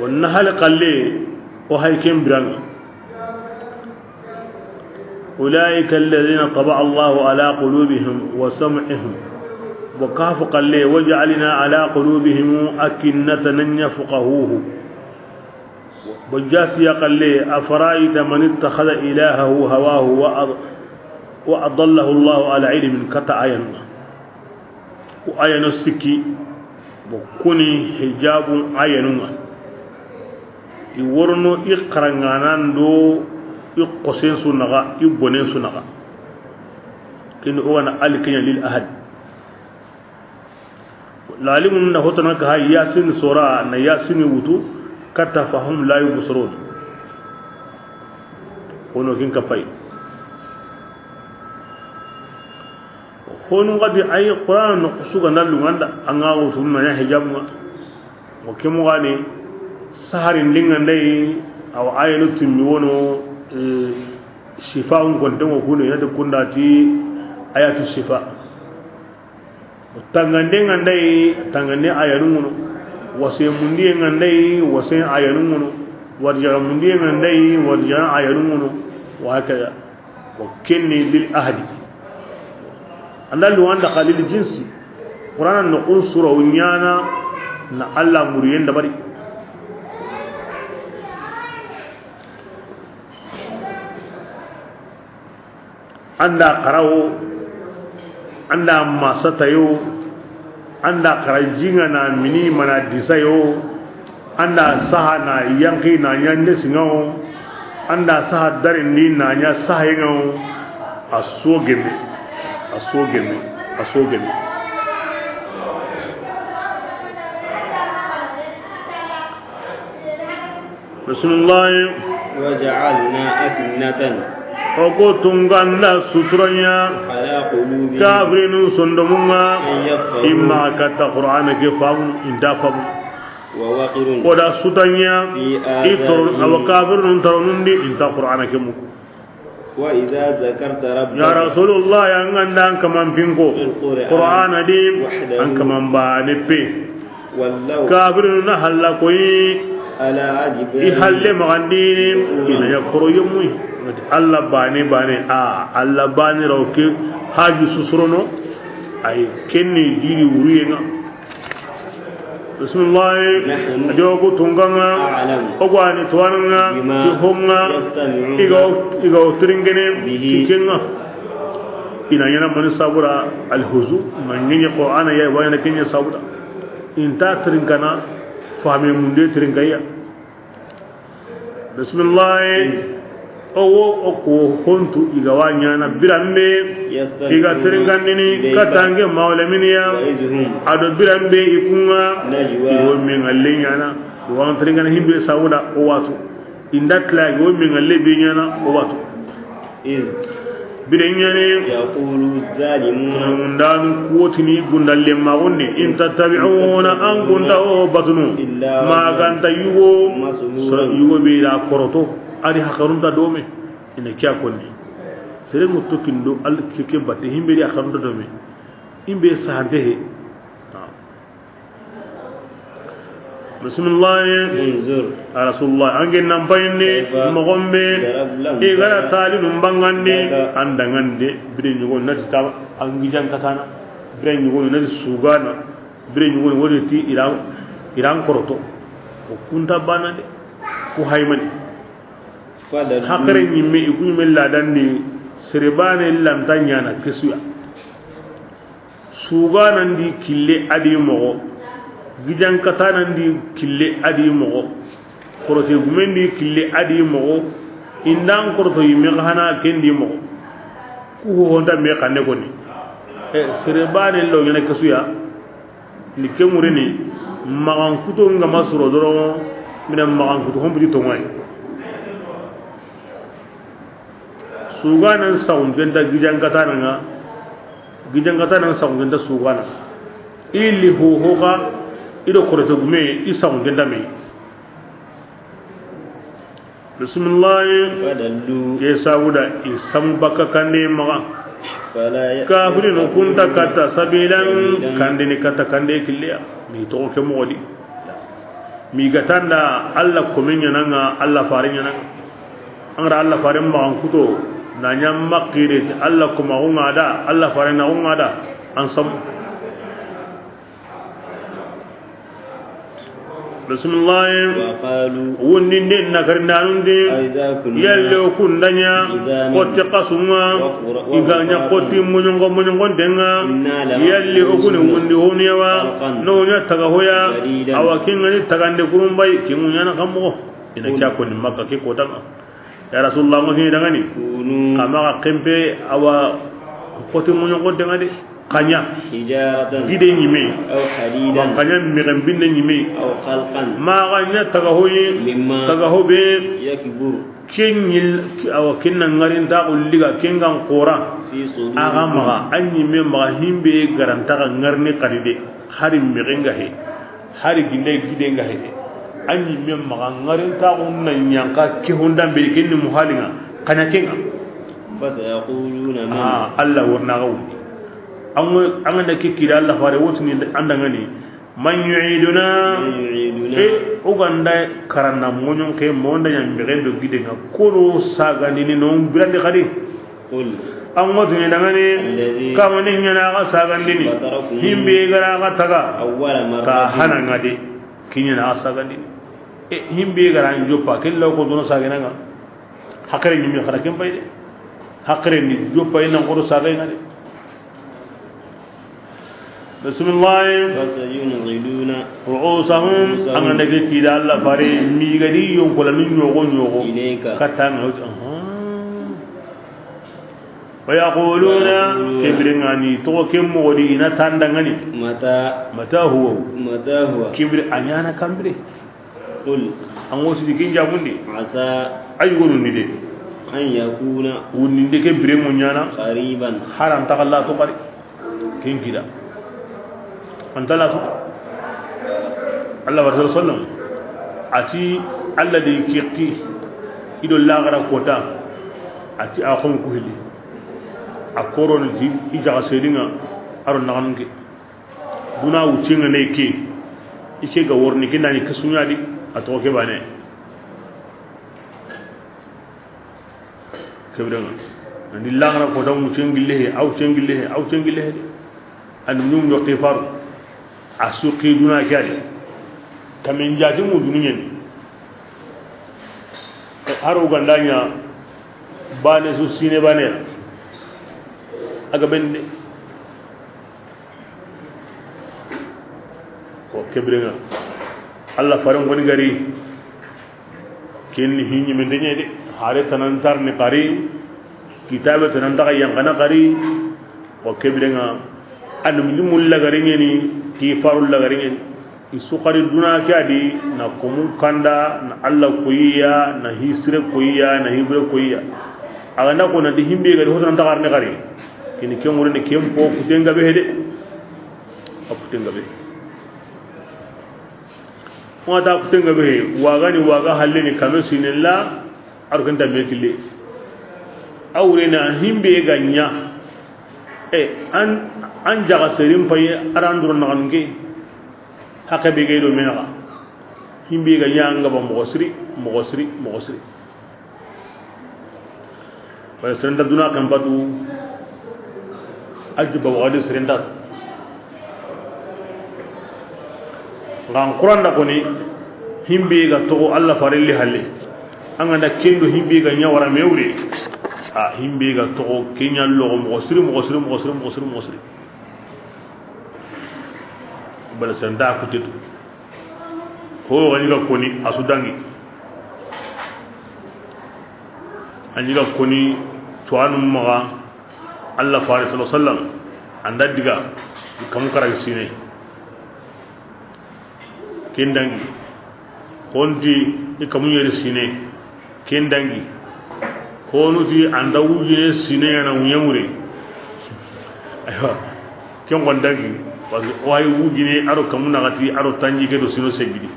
wonna hal qalle o haykem biranga أولئك الذين طبع الله على قلوبهم وسمعهم وكهف قله وجعلنا على قلوبهم أكنة أن يفقهوه وجاسي قله أفرأيت من اتخذ إلهه هواه وأضله الله على علم كتعين وآية السكي وكوني حجاب عيننا يورنو إقرنغانان دو يقصين سنغا يبونين سنغا كن هو ألكين للأهد العلم أنه هتنك هاي ياسين سورة أن ياسين وتو كتفهم لا يبصرون هونو كين كفاي هونو قد أي قرآن نقصوغا نالو غاندا أنغا وتو من حجابنا وكمو غاني سهرين لنغان دي أو آية نتميونو شفاء كنتم وكونوا يدكون داتي آيات الشفاء تangandeng andai tangande ayarunguno wase mundi ngandai wase ayarunguno warja mundi ngandai warja ayarunguno wa hakaya وكني للأهل أنا لو عند خليل الجنسي قرآن نقول سورة ونيانا نعلى مريين دبري anda karawo anda masata yo anda karajinga na mini mana disayo anda saha na yanki na nyande singawo anda saha darin ni na nya saha yangawo asogeme Bismillah وجعلنا أكنة Oko tunganda sutranya على قلوبهم kafirinu sondomunga يفقهون imma kata Qur'an ke famu inda famu ووقر oda sutanya itor aw kafirun tarundi inta Qur'an ke mu وإذا ذكرت ربك ya rasulullah yang andang kaman pinko Qur'an di an kaman ba neppe ولو kafirun na halla koyi على عجب ihalle magandini ina yakoro yumui Allah bane Allah bane rawke haji susrono ay kenni jiri wuriyenga bismillah ajogo tunganga ogwani twananga ci homna igo tringene kikenga ina yana man sabura alhuzu manyenye qur'ana ya wayna kenya sabura inta tringana fami munde tringaya bismillah owo oko hontu igawanya na birambe iga tringandini katange mawlaminiya ado birambe ikunga iwo mengallenyana wan tringana himbe sawuda o watu indatla iwo mengalle benyana o watu birenyane يقول الظالمون ndan kuotini gundalle magonni in tattabi'una an gundao batunu ma ganta yugo yugo be la koroto ari hakarunta dome ina kya konni sere mutukindo al kike batte himbe ya hakarunta dome imbe sahante he bismillah انظر rasulullah angen nampayne mogombe igara tali numbangande andangande bire nyugo nati ta angijan katana bire nyugo nati sugana bire nyugo woni ti iran koroto ko kunta banade ko haymani hakare nyimme ikunyme ladandi serebane lantanya na kesuya sugana ndi kille adi mogo gijan katana ndi kille adi mogo korote gumendi kille adi mogo indan koroto yime hana kendi mogo ku honda me kanne koni serebane lo nyana kesuya ni kemureni magan kuto nga masuro doro mina magan kuto hombudi to ngay sugana saun genda gijan katana saun genda sugana ili hoga ido korote gume isaun genda me bismillah ya sauda isam baka kande maga kafirin kunta kata sabilan kande kata kande kiliya mi to ke modi mi gatanda Allah komenya nanga Allah farinya nanga angra Allah farin ma kuto na nyam makire Allah kuma hunga da Allah farin na hunga da an sam bismillah وقالوا woninde nakarnanunde yallo kundanya kotte qasuma iganya kotti munyongo denga yalli okune wondi honiyawa no nya taga hoya awakinga ni tagande kurumbai kimunya na kammo ina kya ko ni makka ke kotanga ya rasulullah mo ni dangani kama kempe awa kotti munyongo denga de kanya gide nyime أو حديدا kanya miran binne nyime أو خلقا ma ganya tagahobe يكبر kenyil aw kinna ngarin ta ulliga kengan qora في صدور aga maga anyi me maga himbe garanta ga ngarne kadide hari mirenga he hari gide nga he anyi me maga ngarin ta unna nyanka ki honda be kenni muhalinga kanya kenga فسيقولون من Allah warna gawu an da kikira Allah fare wotuni andangani man yu'iduna uganda karana monyon ke monda nyambere do gidenga koro saga ni no birande khadi قل أموت ندعني كم نهنا غساقندني هم بيغرا غتغا أول مرة كهنا غدي كيننا غساقندني هم بيغرا نجوبا كل لو كنتو ساقنا حقرين يمي خركم بايدي حقرين نجوبا ينقرو ساقنا بسم الله فسينغضون رؤوسهم أن نجد الله فري ميغدي يوم كل من يوغون إليك كتان ويقولون كبرناني تو كم مودي نتاندغني متى هو كبر أنيانا كمبري قل أموس ديكين جابوندي عسى أيقولون ندي أن يكون ونندي كبرين منيانا قريبا حرام تقلا تقري كين كده أنت لا تقري الله ورسول صلى الله عليه وسلم أتي الذي كيكي إذا لا غير كوتا أتي أخون كهلي akoro ni ija sedinga aro nagange buna ucinga neki ike ga worni kinani kasunya di atoke bane kebrenga andi lagara ko daw mucengille au cengille an nyum yo qifar asuqi duna kadi kamen jaati mu dunyen aro gandanya bane su sine bane aga bende ko kebrenga Allah faran woni gari kenni hinni men denye de hare tanantar ni qari kitabe tananta yang kana qari ko kebrenga an milimul la gari ni ti farul la gari ni isu qari duna kadi na komu kanda na Allah koyiya na hisre koyiya na hibre koyiya aga na ko na di himbe gari hotan tagar ne gari kini kemure ne kempo kutenga be hede akutenga be wata kutenga be waga halle ni kame sinilla arkanta mekile awre na himbe ganya an jaga serim paye arandur na nge hakabe ge do menaka himbe ganya ngaba mogosri wala senda duna kampatu ajiba wadi serenda ngan Qur'an da koni himbe ga to Allah farelli halle anga kendo himbe ga nyawara mewre himbe ga to kenya logo mo bala senda ko tetu ko wani ga koni asudangi anyi ga koni to anum maga Allah fare sallallahu alaihi wasallam anda diga kamu kara sine kendangi hondi kamu yere sine kendangi honuti anda wuje sine na unyamure aywa kyon gondangi parce que way wujine aro kamu nagati aro tanji ke do sino segidi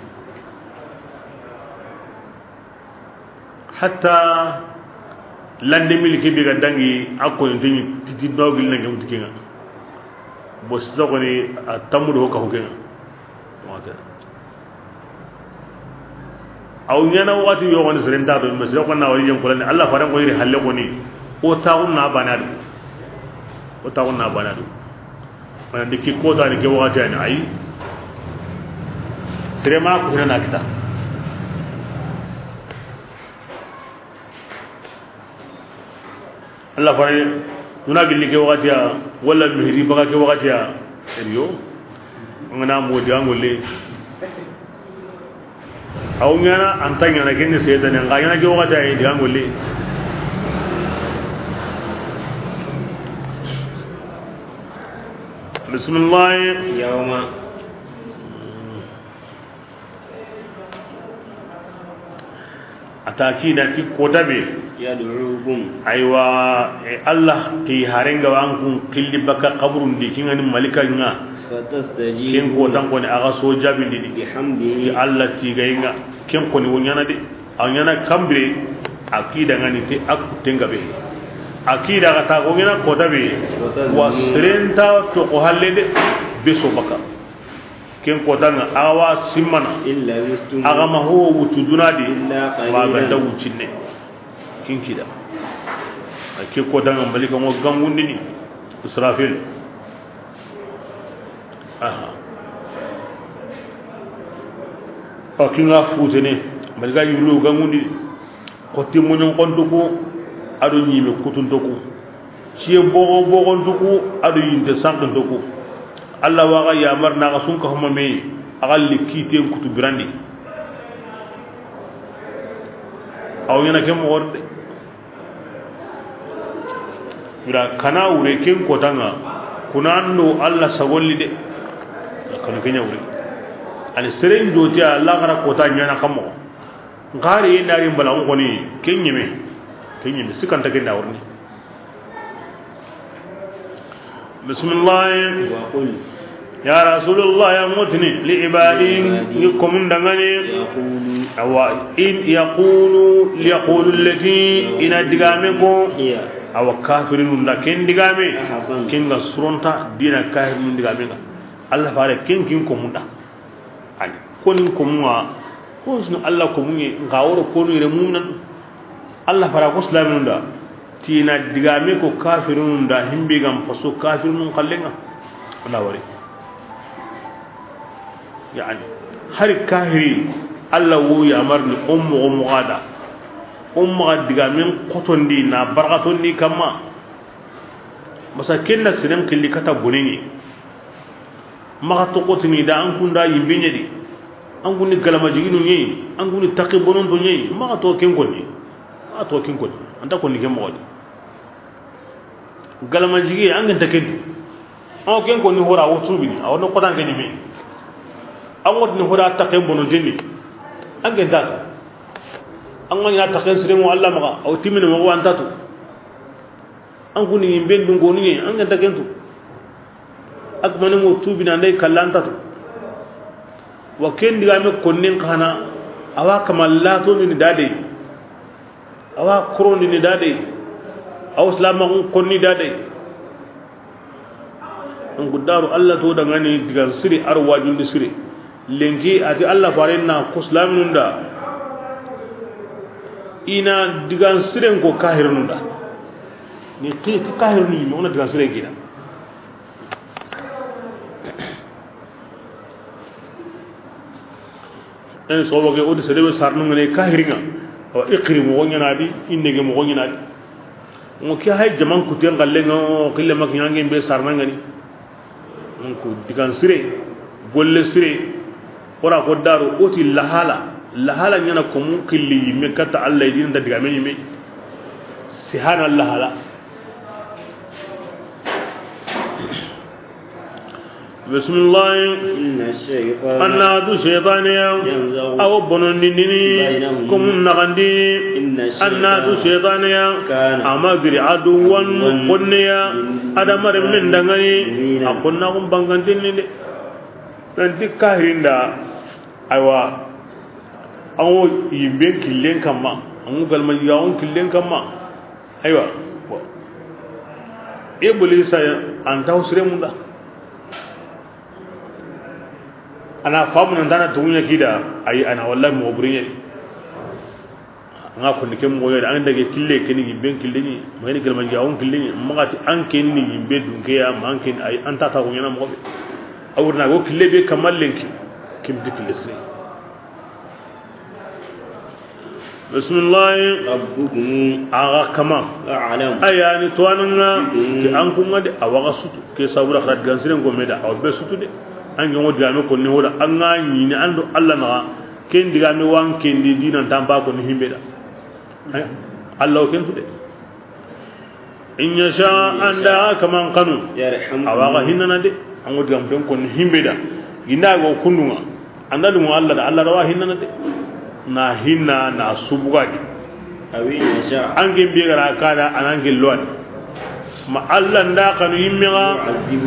hatta lande miliki biga dangi akko ndini titi dogil na ngam tikinga bo sokoni atamudo ko hokenga wata aw nyana wati yo woni serenda do mesro ko na wari jam ko Allah faran ko yiri halle ko ni o taawun na banadu mana dikki ko ta ni ke wata ni ay serema ko na kita Allah fare tuna gilli ke wakati ya wala mihri baka ke wakati ya eriyo ngana modi angole aw ngana antanya na kenne setan ngana ke wakati ya di angole bismillah yawma atakina ti kotabe yad'ukum aywa Allah ki harenga wankun qilli baka qabrun di kingani malika nga fatastajib ken ko tan ko ni aga so jabi di bihamdihi Allah ti gayinga ken ko ni wonyana de anyana kambre akida ngani te akutenga be akida kata ko ngena kotabe wasrenta to ko halede beso baka ken ko danga awa simmana illa yustum aga ma ho wutuduna di ma ganda wucinne kin kida ke ko tan malika mo gangundi ni Israfil aha o kinga futene malika yulu gangundi ko timmo nyon kontuko ado nyime kutuntuko ciye bogontuko ado yinte sankantuko Allah waga ya marna ga sunka homa me agalli kite kutu birandi aw yana kem worde ira kana ure ken kotanga kunando Allah sagolli de kanu kenya ure ani seren joti Allah gara kota nyana kamo ngari ndari mbala ngoni kenyime sikanta kenda warni bismillah wa qul ya rasulullah ya mutni li ibadi yakum dangane awa in yaqulu allati ina digame ko awa kafirun la ken digame ken ga suronta dina kafirun digame ga Allah fare ken ko munda ani konin ko muwa ko sunu Allah ko munye ngawro ko no re mumnan Allah fara ko islamin da tina digame ko kafirun da himbe gam faso kafirun kallenga Allah wari yani har kahiri Allah wo ya marni ummu gada digamen qotondi na barqatondi kama masa kenna sinem killi kata bonini maka to qotini da an kunda yimbenye di an guni galama jiginu nyi an guni taqi bonon do nyi maka to ken konni ato kin konni anta konni ken mawdi galama jigi an ganta ken o ken konni hora wo tubini awno qotan ken mi an wotni hora taqi bonon jenni an ganta an ngani taqi sire mo Allah maka aw timina mo wantatu an guni yimben dum goni nyi an ganta ken tu ak mane mo tubina ndey kallantatu wa ken diga me konnin kana awa kamallato ni dade awa koroni ni dade aw islama konni dade on gudaru Allah to daga ni diga siri arwajun di siri lengi ati Allah farenna ko islamin da ina diga siren ko kahirun da ni ti kahirun ni ona diga sire gida en so woge odi sedebe sarnu ngene kahiringa wa iqrimu wonyanaadi indege mo wonyanaadi mo ki hay jaman ku ten galle ngo kille mak nyange be sarna ngani on ko digan sire golle sire ora ko daru oti lahala nyana ko mu killi me kata Allah din da diga me yime subhanallah la بسم الله أن هذا شيطان أو بنونيني كم نغندي أن هذا شيطان أما غير عدوا قنيا هذا مر من دعني أقولنا هم بانغندين nanti kahirinda aywa anwo yimbe killen kamma anwo galma yawon killen kamma aywa iblis anta usre munda ana famu nan dana tunya kida ayi ana wallahi mo buriye nga ko nikem mo yoda an dage kille keni yimbe kille ni mayni galma yawon kille ni magati an ken ni yimbe dunke ya man ken ay anta ta ko nyana mo be awurna go kille be kamal lenki kim dikle sey bismillah rabbukum aga kama a'lam ayani to ananga ti an kun ngade awaga sutu ke sabura khat gansire go meda aw be sutu de an ngi wodi ame ko ni hoda an ngani ni ando Allah na ken diga mi wan ken di dinan tamba ko ni himbe da Allah ken tude in yasha anda kaman kanu yarham awaga hinana de an wodi am don ko ni himbe da ginda go kununga anda dum Allah da Allah rawa hinana de na hinna na subugadi awi yasha an gin bi gara kada anan gin lwan ma Allah nda kanu yimmiga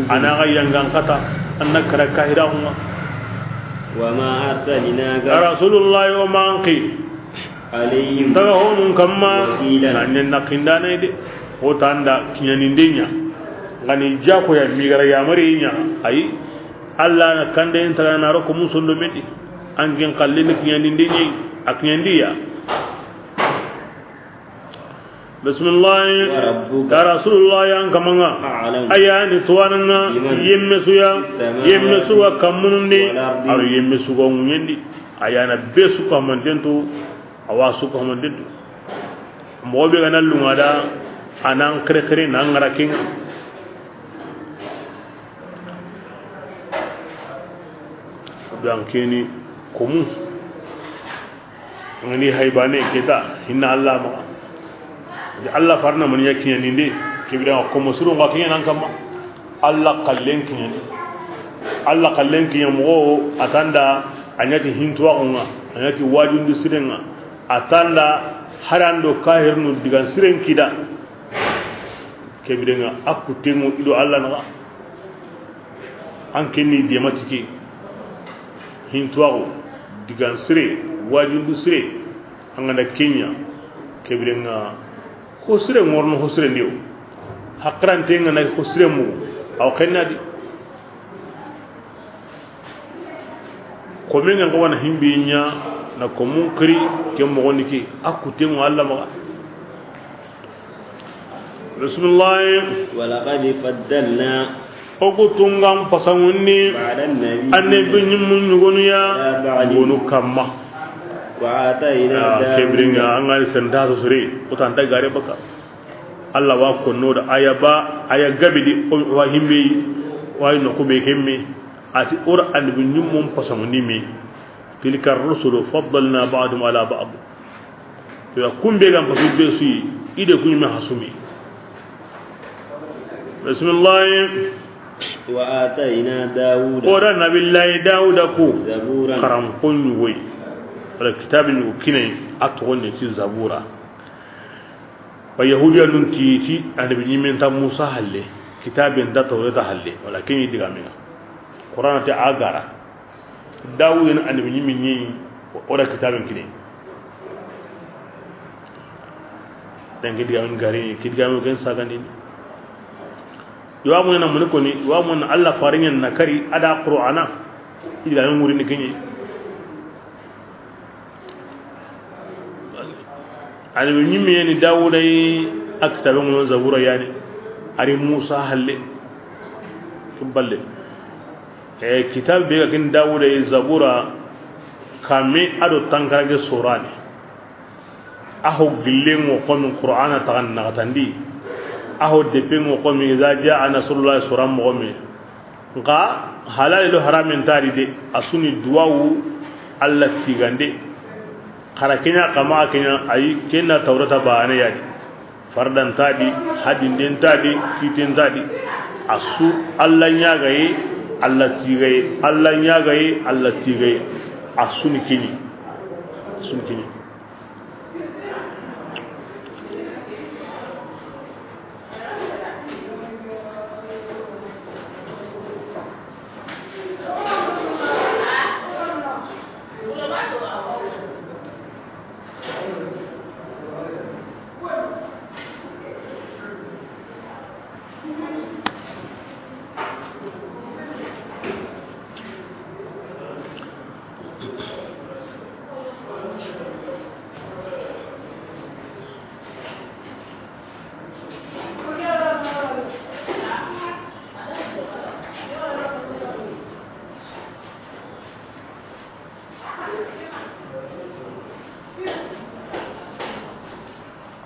ana ga yangan kata annaka rakahirahuma wa ma arsalna rasulullah wa manqi alayhim tawhum kamma annen nakindane de hotanda kinyanindenya ngani jako ya migara ya marinya ai Allah na kande intara na roko musundo medi angin kallini kinyanindenya aknyandiya bismillah وربك ya rasulullah ya kamanga أعلم ayani tuwananga yemmesuga kammunundi aro yemmesuga ŋuñendi ayana be suka hamantentu awa suka hamantentu mogo be gana luŋada anan kere nan ŋara kenga dan keni komu ngani haybane kita hinna Allah ma Allah farna man yakinya ninde kibira ko musuru ngakinya nan kama Allah kallen kinya mo atanda anyati hintwa onga anyati wajundu sirenga atanda harando kahirnu digan siren kida kebirenga akutengo ido Allah na ankeni de matiki hintwa digan sire wajundu sire anganda kenya kebirenga hosire ngorno hosire ndiw hakrante ngana hosire mu aw kennadi ko men nga wana himbinya na ko munkri ke mo woniki akute mo Allah ma bismillah ولقد فضلنا ogutungam pasangunni بعد النبي annabi nyum nyugonu ya wonu kamma وآتينا kebringa angal senda sore utanta gare baka Allah wa konno da ayaba aya gabidi wa himbe wa no ko be hemme ati ur annabi nyum mum pasangunni mi tilka rusulu faddalna ba'dhum ala ba'd to kumbe gam pasu be su ide kunyi hasumi bismillah وآتينا داود ora nabillahi dauda ku زبورا karam kunyu woy wala kitabin kine atwonni ci zabura wa yahudiya nun titi annabi nyimen ta musa halle kitabin da tawrata halle wala kin diga mina qur'an ta agara dawud annabi nyimen ni ora kitabin kine dan diga min gari kidiga min gan sagani yawa mun na mun ko ni yawa mun Allah faringen nakari ada qur'ana diga min murini kinyi ani nyimmi yani dawuda yi aktabe mun zabura yani ari musa halle tuballe kitab be kin dawuda yi zabura kame ado tankarage surani aho gillen wo kon qur'ana tagan nagatandi aho depen wo kon mi za jaa nasrullah suram mo mi nga halal do haramin tari de asuni duwawu Allah tigande karakenya kama kenya ayi kenna tawrata baane yadi fardan tadi hadin den tadi kitin tadi asu Allah nyagaye Allah tigaye Allah nyagaye Allah tigaye asuni kini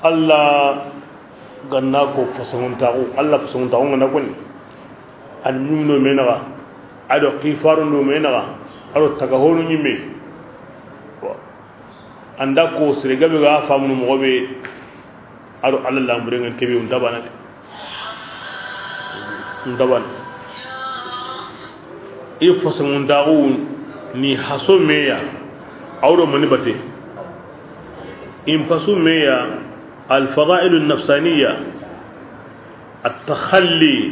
Allah ganna ko fasamunta ko Allah fasamunta ko ngana ko ni an nyumno menawa ado qifaru no menawa ado tagahonu nyimme anda ko sirga be ga famu mo be ado Allah lambre ngen kebe undabana e fasamunta ko ni haso meya awdo mani bate in fasu meya الفضائل النفسانية التخلي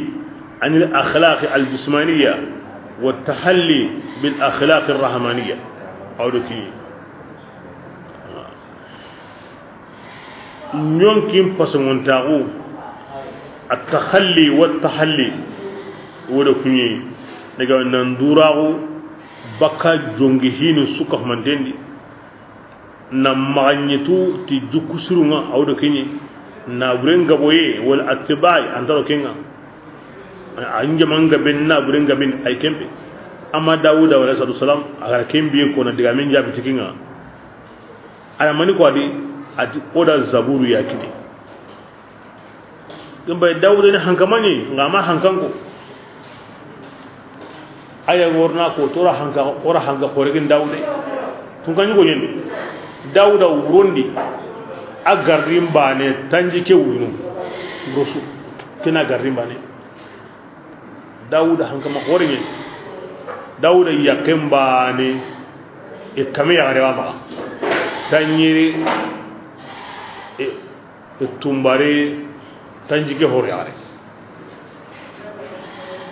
عن الأخلاق الجسمانية والتحلي بالأخلاق الرحمانية أولوكي يمكن فسمونتاغو التخلي والتحلي أولوكي نجا نندوراغو بكا جونغهين سوكه مندندي na maganyetu ti jukusurunga awdo kinyi na buren gaboye wal attibai antaro kenga anja manga ben na buren gabin ay kembe amma dawuda wa sallallahu alaihi wasallam aga kembe ko na diga men jabi tikinga ala mani ko adi ati oda zaburu yakini gamba dawuda ne hankamani ngama hankanko aya worna ko tora hanga korigin dawuda tun kan yugo nyende dawuda wurondi agarim bane tanji ke wunu rosu kina garim bane dawuda hankama koringen dawuda yakem bane e kame ya rewa ma tanyiri e tumbare tanji ke hore are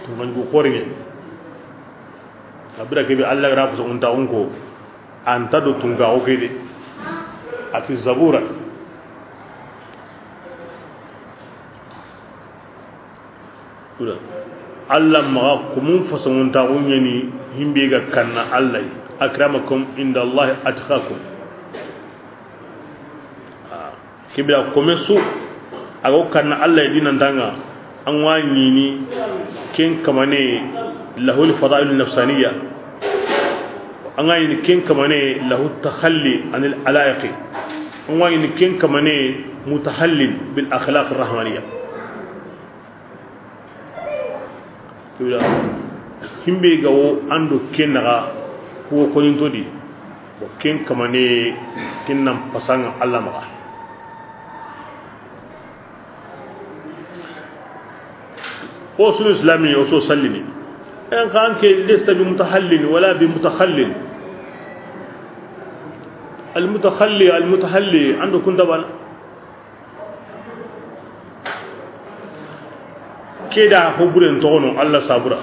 tun kan yugo koringen abira ke bi Allah rafu so unta unko anta do tunga okede ati zabura kula Allah ma kumun fasamun ta unyani himbe ga kanna Allah akramakum inda Allah atqakum kibira komesu ago kanna Allah dinan danga an wani ni ken kamane lahul fadail nafsaniya an wani ni ken kamane lahu takhalli anil alaiqi an wani ni ken kamane mutahallil bil akhlaq arrahmaniyya kibira himbe gawo ando kenaga ko konin todi o ken kamane kinnam pasanga Allah maka o sul islami o so sallini en kan ke lista bi mutahallil wala bi mutakhallil al mutahalli ando kun dabal keda ko buren tono Allah sabura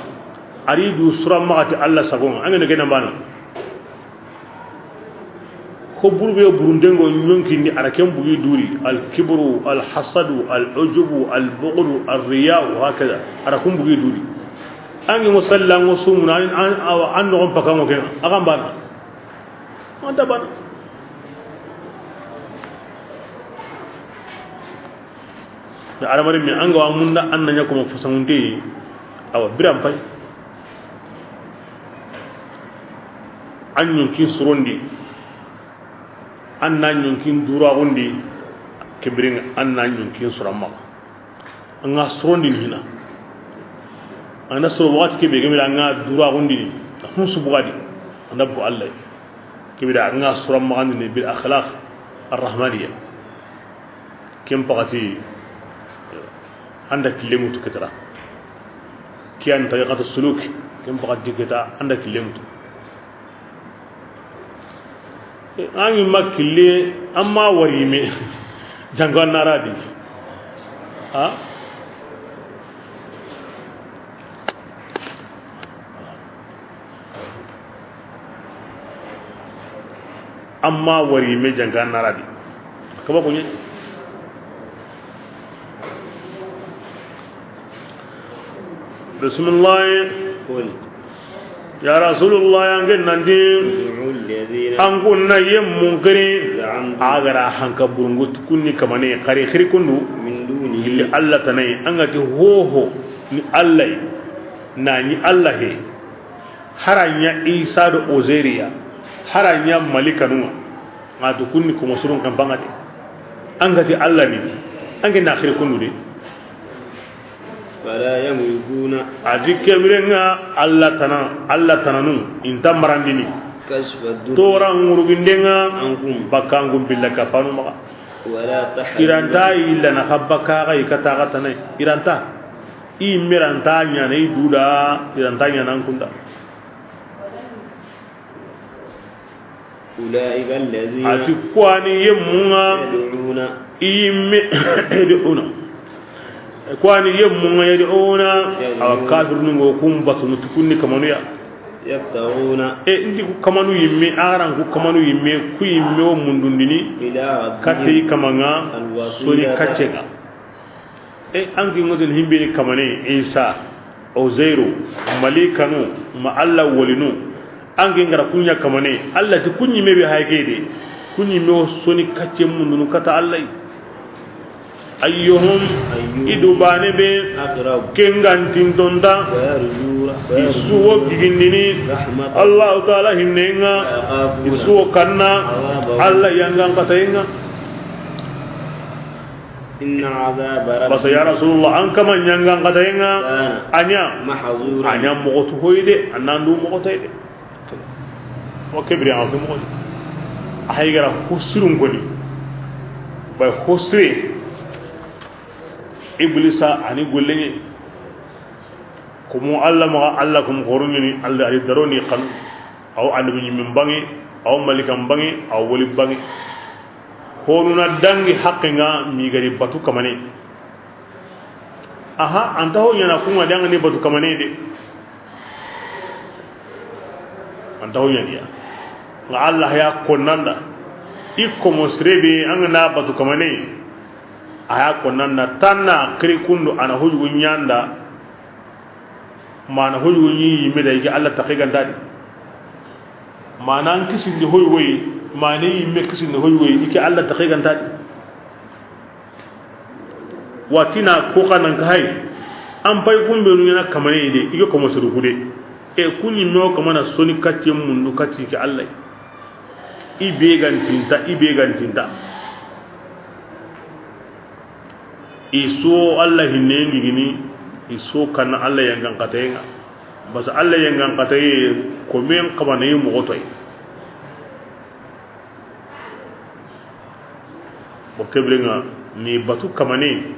aridu sura magati Allah sagon angene gena bana ko burbe burundengo nyonki ni arakem bugi duri al kibru al hasadu al ujubu al bughdu al riya wa hakaza arakum bugi duri angi musallan wasumuna an no pakamo ken agam bana on dabana da alamari mi anga wa munda annanya ko fasangunde awa biram fay anyun kin surondi annanyun kin dura gondi kibrin annanyun kin suramma anga surondi hina ana suru wat ke be gemira anga dura gondi hun subugadi anabu allah kibira anga suramma gandi bil akhlaq arrahmaniyya kim pagati عندك ليموت كترا كيان طريقة السلوك كم بقى ديكتا عندك ليموت أنا ما كلي أما وريمي جانغان نارادي أما وريمي جانغان نارادي كم بقولي بسم الله قل يا رسول الله يانغن نندي ان كنا يمنكرين اغرا حنك برنغت كوني كماني خري خري كندو من دونه اللي الله تناي انغتي هو ni Allah nani Allah he haranya Isa do Ozeria haranya malikanu ma to kunni ko musurun kan bangade angati Allah ni angi na khiri kunu de فلا يملكون أذيك مرينا الله تنانو إن تمرندني كشف الدر تورا مرغندنا عنكم بكانكم بالله كفانو ما ولا تحزنوا إيرانتا إلا نخبكا غي كتاغتنا إيرانتا إيميرانتا نياني دودا إيرانتا نيانكوندا أولئك الذين أتقواني يمونا يدعون يدعون kwani yemmu yad'una aw kafir nungo kum basu tukunni kamanu ya yaftaruna ndi ku kamanu yimme aran ku kamanu yimme ku yimme o mundundini ila katti kamanga soni kaccenga angi ngodel himbe ni kamane Isa Uzairu malikanu ma Allah walinu angi ngara kunya kamane Allah ti kunyi mebe haygede kunyi me o soni kacce mundunu kata Allah ayyuhum idubane be أقرب kengantin tonta ويرجو isuwo gigindini رحمة Allah taala hinnenga isuwo kanna Allah yangan katayenga إن عذاب basa ربك ya rasulullah an kama yangan katayenga anya محظورا anya mogotu hoyde anandu mogotayde wa kebri an ko mogodi ahaygara husrun goni bay husri iblisa ani gollenye kumu Allah ma Allah kum goruni Allah ari daroni kan aw annabi min bangi aw malikam bangi aw wali bangi honuna dangi haqqinga mi gari batu kamane aha anta ho yana kuma danga ni batu kamane de anta ho yana la Allah ya konanda ikko musrebe angana batu kamane aya konanda tanna kri kundu ana huju nyanda mana huju yi mi da yake Allah taqigan dadi mana an kisin di hoy hoy mani me kisin di hoy hoy yake Allah taqigan dadi watina ko kanan kai an bai kumbe nuna kamane de ike ko musuru gude e kunni no kamana soni kacce mundu kacce ki Allah ibe gantinta iso Allah hinengi gini iso kana Allah yangan katayenga basa Allah yangan kataye ko men kamana yi mu gotoy bo kebrenga ni batu kamane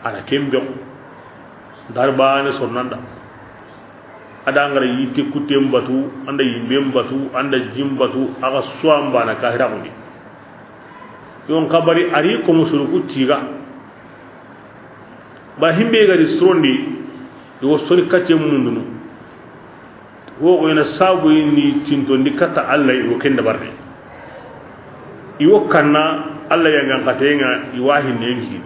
ana kembe darbane sonnanda ada ngara yite kutem batu anda yimbem batu anda jim batu aga swamba na kahira mudi yon kabari ari ko musuruku tiga ba himbe ga di srondi do soni kacce mundunu wo ko ina sabu ni tinto ndikata Allah yo kenda barde iwo kanna Allah yangan katenga iwahi nengi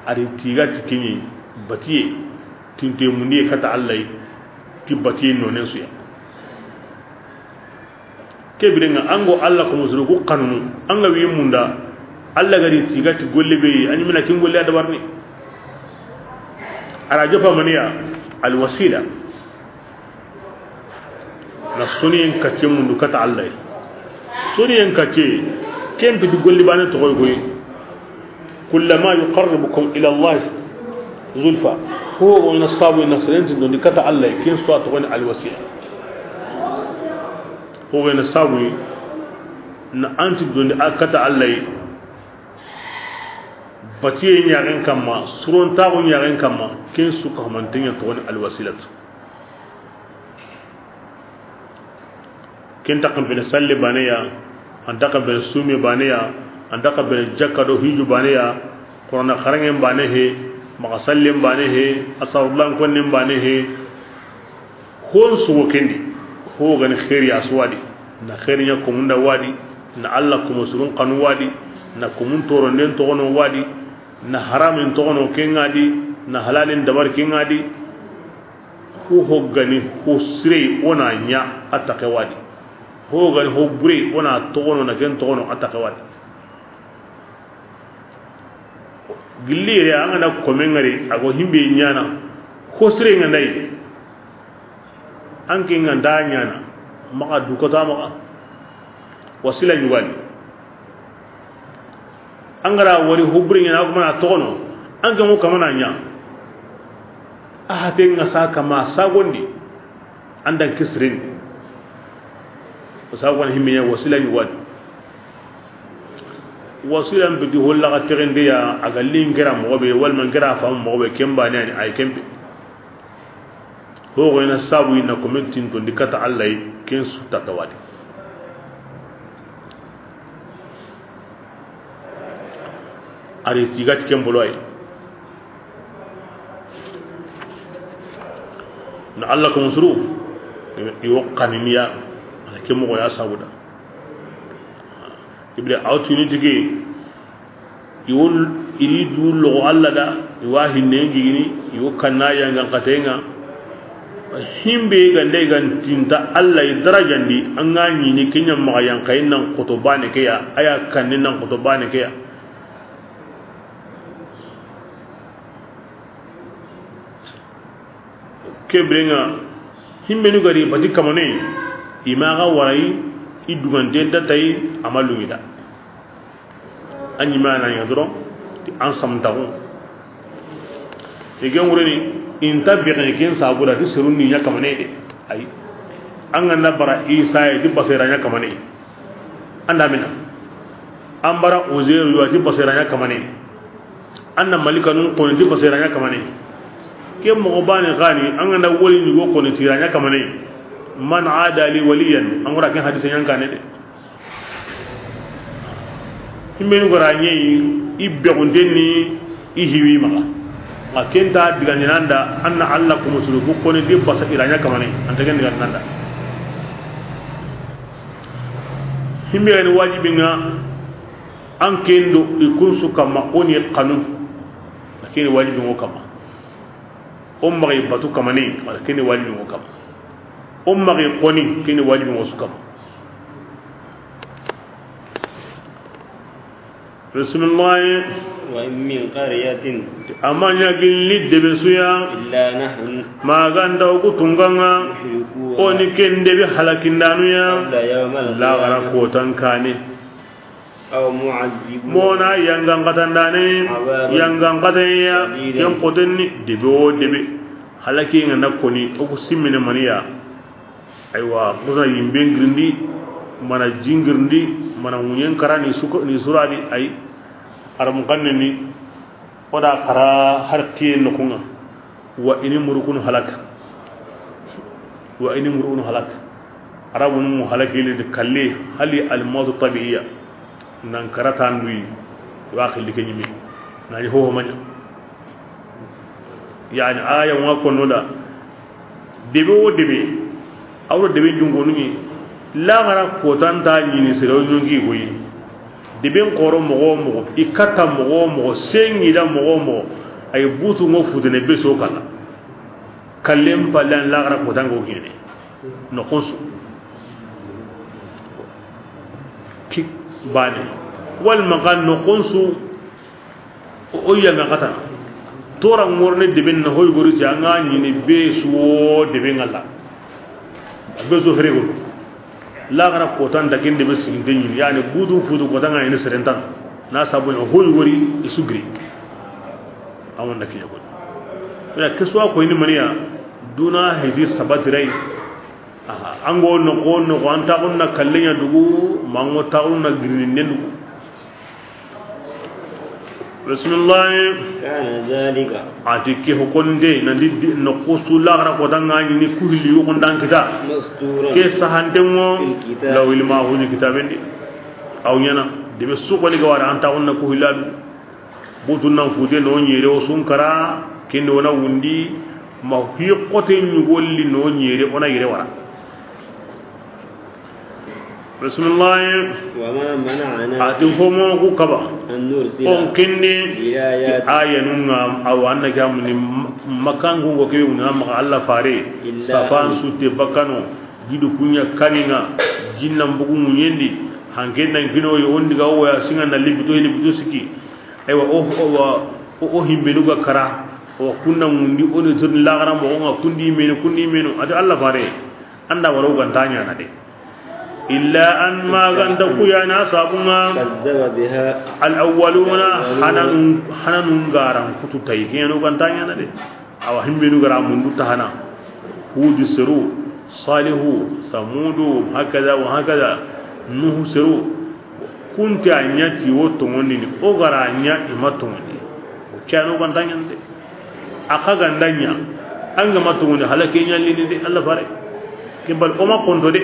ari tiga tikini batiye tinte mundi kata Allah ki batiye nonen suya kebirenga ango Allah ko musuruku kanunu anga wi munda Allah gari tigati golle be ani mina kin golle adabar ni ara jofa maniya al wasila na suniyen kacce mundu kata Allah suniyen kacce kempi di golle bana to goy kullama yuqarribukum ila Allah zulfa huwa wa nasabu nasrin din kata Allah kin so to al wasila huwa nasabu na anti don kata Allah batiye nyaren kamma suron tawo nyaren kamma ken su ka mantinya to wani alwasilat ken takam bin salli baniya an takam bin sumi baniya an takam bin jakado hiju baniya qur'ana kharangen banehe maka sallim banehe asawlan konnin banehe hon su kendi ho gan khairi aswadi na khairi ya kumunda wadi na Allah kuma surun kanu wadi na kumun toro nden to gono wadi na haramin to gono kengadi na halalin dabar kengadi ho hoggani ho sire ona nya ataka wadi ho gani ho bure ona to gono na ken to gono ataka wadi gilli ya ngana ko mengari ago himbe nyana ho sire ngandai anke nganda nyana maka dukota maka wasila nyugali angara wari hubrin na kuma tono an ga mu kamana nya ahaten ngasa kama sagondi andan kisrin sagon himiya wasila ni wad wasila bi holla ga tirinde ya aga lingira mo be wal man gira fam mo be kemba ne ay kembe ho ina sabu ina community to dikata Allah ken su tatawadi ari tigati kemboloy na Allah ko musru yo kaniniya kemo ya sabuda ibli opportunity ge yul iridu lo Allah da wahi nengi gini yo kanaya ngan katenga himbe gande gan tinta Allah darajandi an gani ni kinyam ma yan kayin nan kutubane ke ya aya kanin nan kutubane ke ya kebrenga himbe nu gari bati kamane imaga warai idugante datai amalungida anyi mana ya doro an samtahu igen wureni inta biqen ken sabura ti surunni ya kamane de ai an ganna bara isa ya ti basira ya kamane anda mina an bara uzairu ya ti basira ya kamane anna malika nun ko ti basira ya kamane ke mo bani gani an ganna woli ni go ko ni tiranya kamane man ada li waliyan an gura ken hadisi yankane de himben goranye ibbe gondeni ihiwi maka makenta digananda anna alla ko musuluku ko ni de basa iranya kamane antagen digananda himbe ni wajibinga an kendo ikunsu kama oni qanun lakini wajibingo kama ummari batu kamane lakini wajibingo kama ummari qoni kini wajibingo sukama bismillah wa min qaryatin amanya gilli debesuya illa nahnu ma ganda ko tunganga oni kende be halakindanu ya la gara ko tankane aw mu'azzib mona yangang katandane yangang kataya yang kotenni debe o debe halaki ngana koni o ko simmine maniya aywa kusa yimbe ngirndi mana jingirndi mana munyen karani suko ni suradi ay aram kanneni oda khara harti nokunga wa ini murukun halak arabun mu halaki li kalle hali al maut tabi'iyya nan karatan wi wa khili kenyimi nani ho manya yani aya wa konoda debe o debe awro debe jungo nuni la gara ko tanta nyini sero nyongi goyi debe ngoro mogo ikata mogo sengi da mogo ay butu ngo fudene beso kala kallem palan la gara ko tango gine no konsu ki bani wal magan no konsu o yanga kata tora ngorne debe na hoy gori janga nyini beso debe ngala beso frego la gara ko tan da kende be sin denyi yani budu fudu ko tanga ina serentan na sabu no hoy gori isugri awon da kiyo ina kiswa ko ni maniya duna hedi sabatirai ango no ko anta onna kallenya dugu mango tauna girin nendu bismillah kana zalika atike hokonde nandi no kusula gara ko tanga ni kuhili ko ndan kita mastura ke sahande mo lawil ma huni kitabendi aw nyana de be suko ni gawara anta onna kuhilal butun nan fute no nyere o sunkara kendo na wundi ma fi qote ni golli no nyere ona yere wara bismillah wa ma mana'ana atu homo ku kaba an nursila on kenne ayanunga aw annaka mun makangu go ke wona ma Allah fare safan sutte bakano gidu kunya kaninga jinnam bugu munyendi hangen nan gino yo ondi ga o ya singa na libito siki aywa o himbe nuga kara o kunna mundi o de zun lagara mo nga kundi meno ati Allah fare anda waro gantanya na de illa an ma ganda kuyana sabunga kazzaba biha al awwaluna hananun garan kutu tay kenu gantanya na de awa himbe nuga ra mundu tahana hudu siru salihu samudu hakaza wa hakaza nuhu siru kunti anyati woto ngoni ni ogara anya imato ngoni kyano gandanya de aka gandanya anga mato ngoni halake nyalli ni de Allah fare kibal o ma kondo de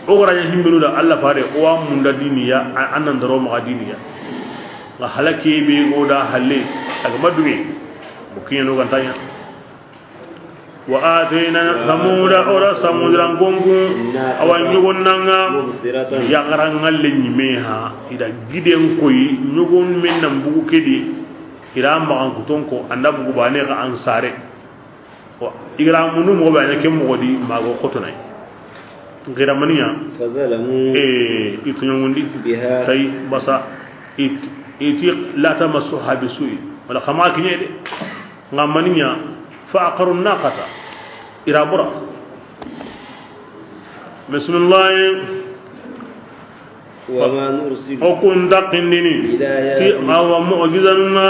ogara nya himbiru da Allah fare o wa munda diniya annan daro ma diniya ga halake be goda halle daga maduwe bukiyano gandanya wa atayna samuda ora samudran gongu awan yugon nanga ya garangal nyimeha ida giden koy nyugon men nam bugu kedi ira ma an kutonko anda bugu bane ga ansare wa igra munu mo bane kem mo di mago kotonay ngira maniya fazalamu itu nyongundi tay basa iti la tamassu habisui wala khama kinyede ngamaniya fa aqaru naqata irabura bismillah وما نرسل okun daqindini ti awa mu'jizanna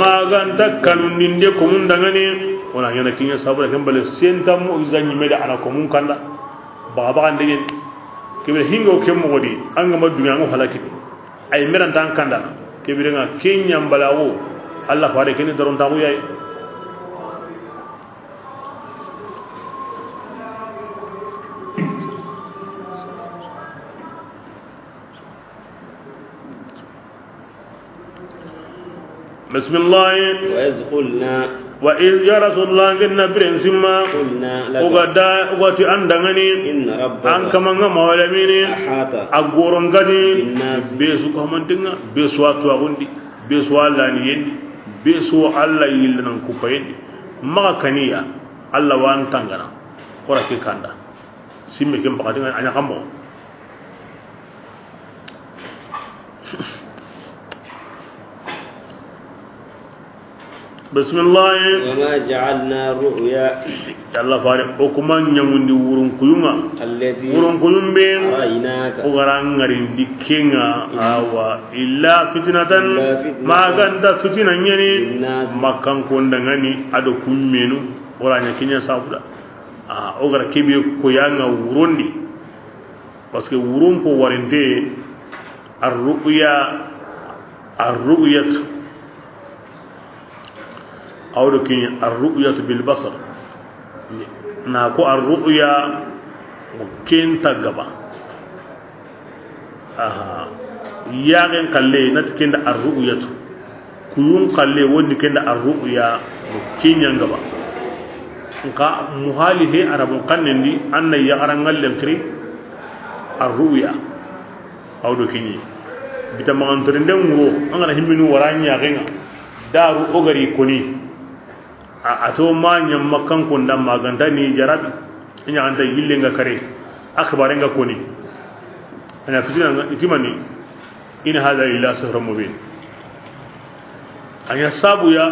magan dakkan ninde ko mun dangani wala yana kinya sabura kan bale senta mu'jizan yime da ana ko mun kanda baba kan degen kebe hingo kem mo wodi an ga madunya ngo halaki ay meran tan kanda kebe nga kenya mbalawo Allah faare kene daron tamu yayi بسم الله وإذ قلنا وإذ يا رسول الله قلنا برنسما قلنا وقدا وقت أندغني إن ربك أنك من مولميني أحاط أقورن قدي بالناس بيسو كمان تنا بيسو أتواغندي بيسو الله نيندي بيسو الله يلنا كوبايندي ما كنيا الله وان تانغنا وركي كاندا سيمي كم بقدين أنا كمو بسم الله وما جعلنا الرؤيا الله فارق وكمان يموندي ورون كيوما التي ورون كيوم بين رأيناك وغران غرين ديكينا أوا إلا فتنة ما كانت فتنة يعني ما كان كوندغاني أدو كومينو ولا نكينيا سافدا وغرا كيبي كويانا وروندي parce que wurum ko warinte الرؤية أو لكن الرؤية بالبصر ناكو الرؤيا كين تغبا ياغن قلي نتكين الرؤية كيون قلي ودي كين الرؤيا كين ينغبا نكا محاله عرب قنندي ان يغران للكري الرؤيا أو لكن بتمانترندن wo angana himminu waranya genga daru ogari koni ato ma nyam makkan ko ndam maganda ni jarabi nya anda yille nga kare akhbare nga koni ana fitina nga itimani in hada illa sihrun mubin anya sabu ya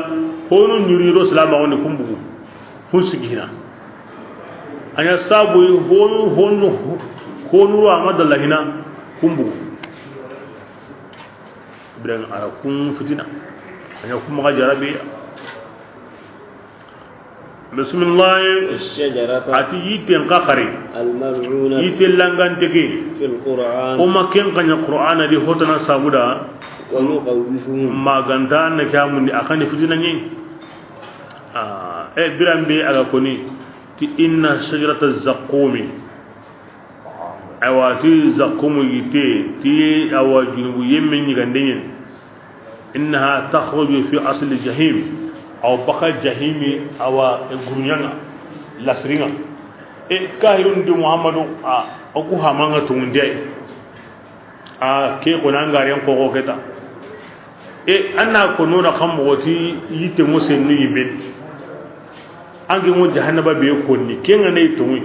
hono nyuri ro salama woni kumbugu husigina anya sabu hono amadallahina kumbugu bidan ara kun fitina anya kuma jarabi بسم الله الشجرة أتي يتين قخري الملعونة يتين لانغان تكي في القرآن وما كان كان القرآن دي هوتنا سابودا ونخوفهم ما غانتان نكامون دي أخاني فتنا نين برام بي أغاكوني تي إن شجرة الزقوم أواتي الزقوم يتي تي أوا جنوب يمين يغاندين إنها تخرج في أصل الجحيم aw baka jahimi awa gurunyanga lasringa kahirun di muhammadu aku hamanga tunde ke ko nanga ren ko keta anna ko nona kam woti yite musen ni yimbe angi mo jahannaba be ko ni kenga ne tunwi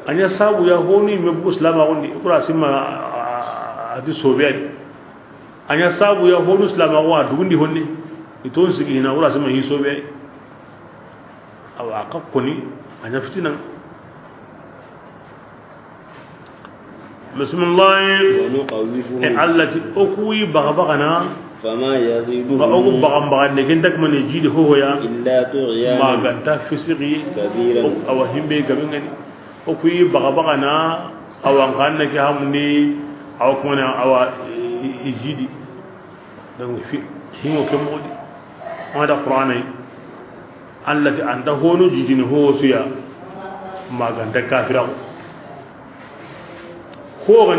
anya sabu ya honi me muslima woni kura simma adi sobe anya sabu ya honu islama wa dugundi honni iton sigi hina wala sama hiso be aw aqaqni ana fitina bismillah wa nuqawwifuhum allati okwi bagabagana fama yazidu ba ogu bagam ne gendak man jidi ho ya illa tughyan ma ganta fisiri kabiran aw himbe gabengani okwi bagabagana awan kanna ki hamni aw kuma awa ijidi dan fi himo kemodi هذا قرآني التي عنده هونو جدين هو سيا ما كان تكافر هو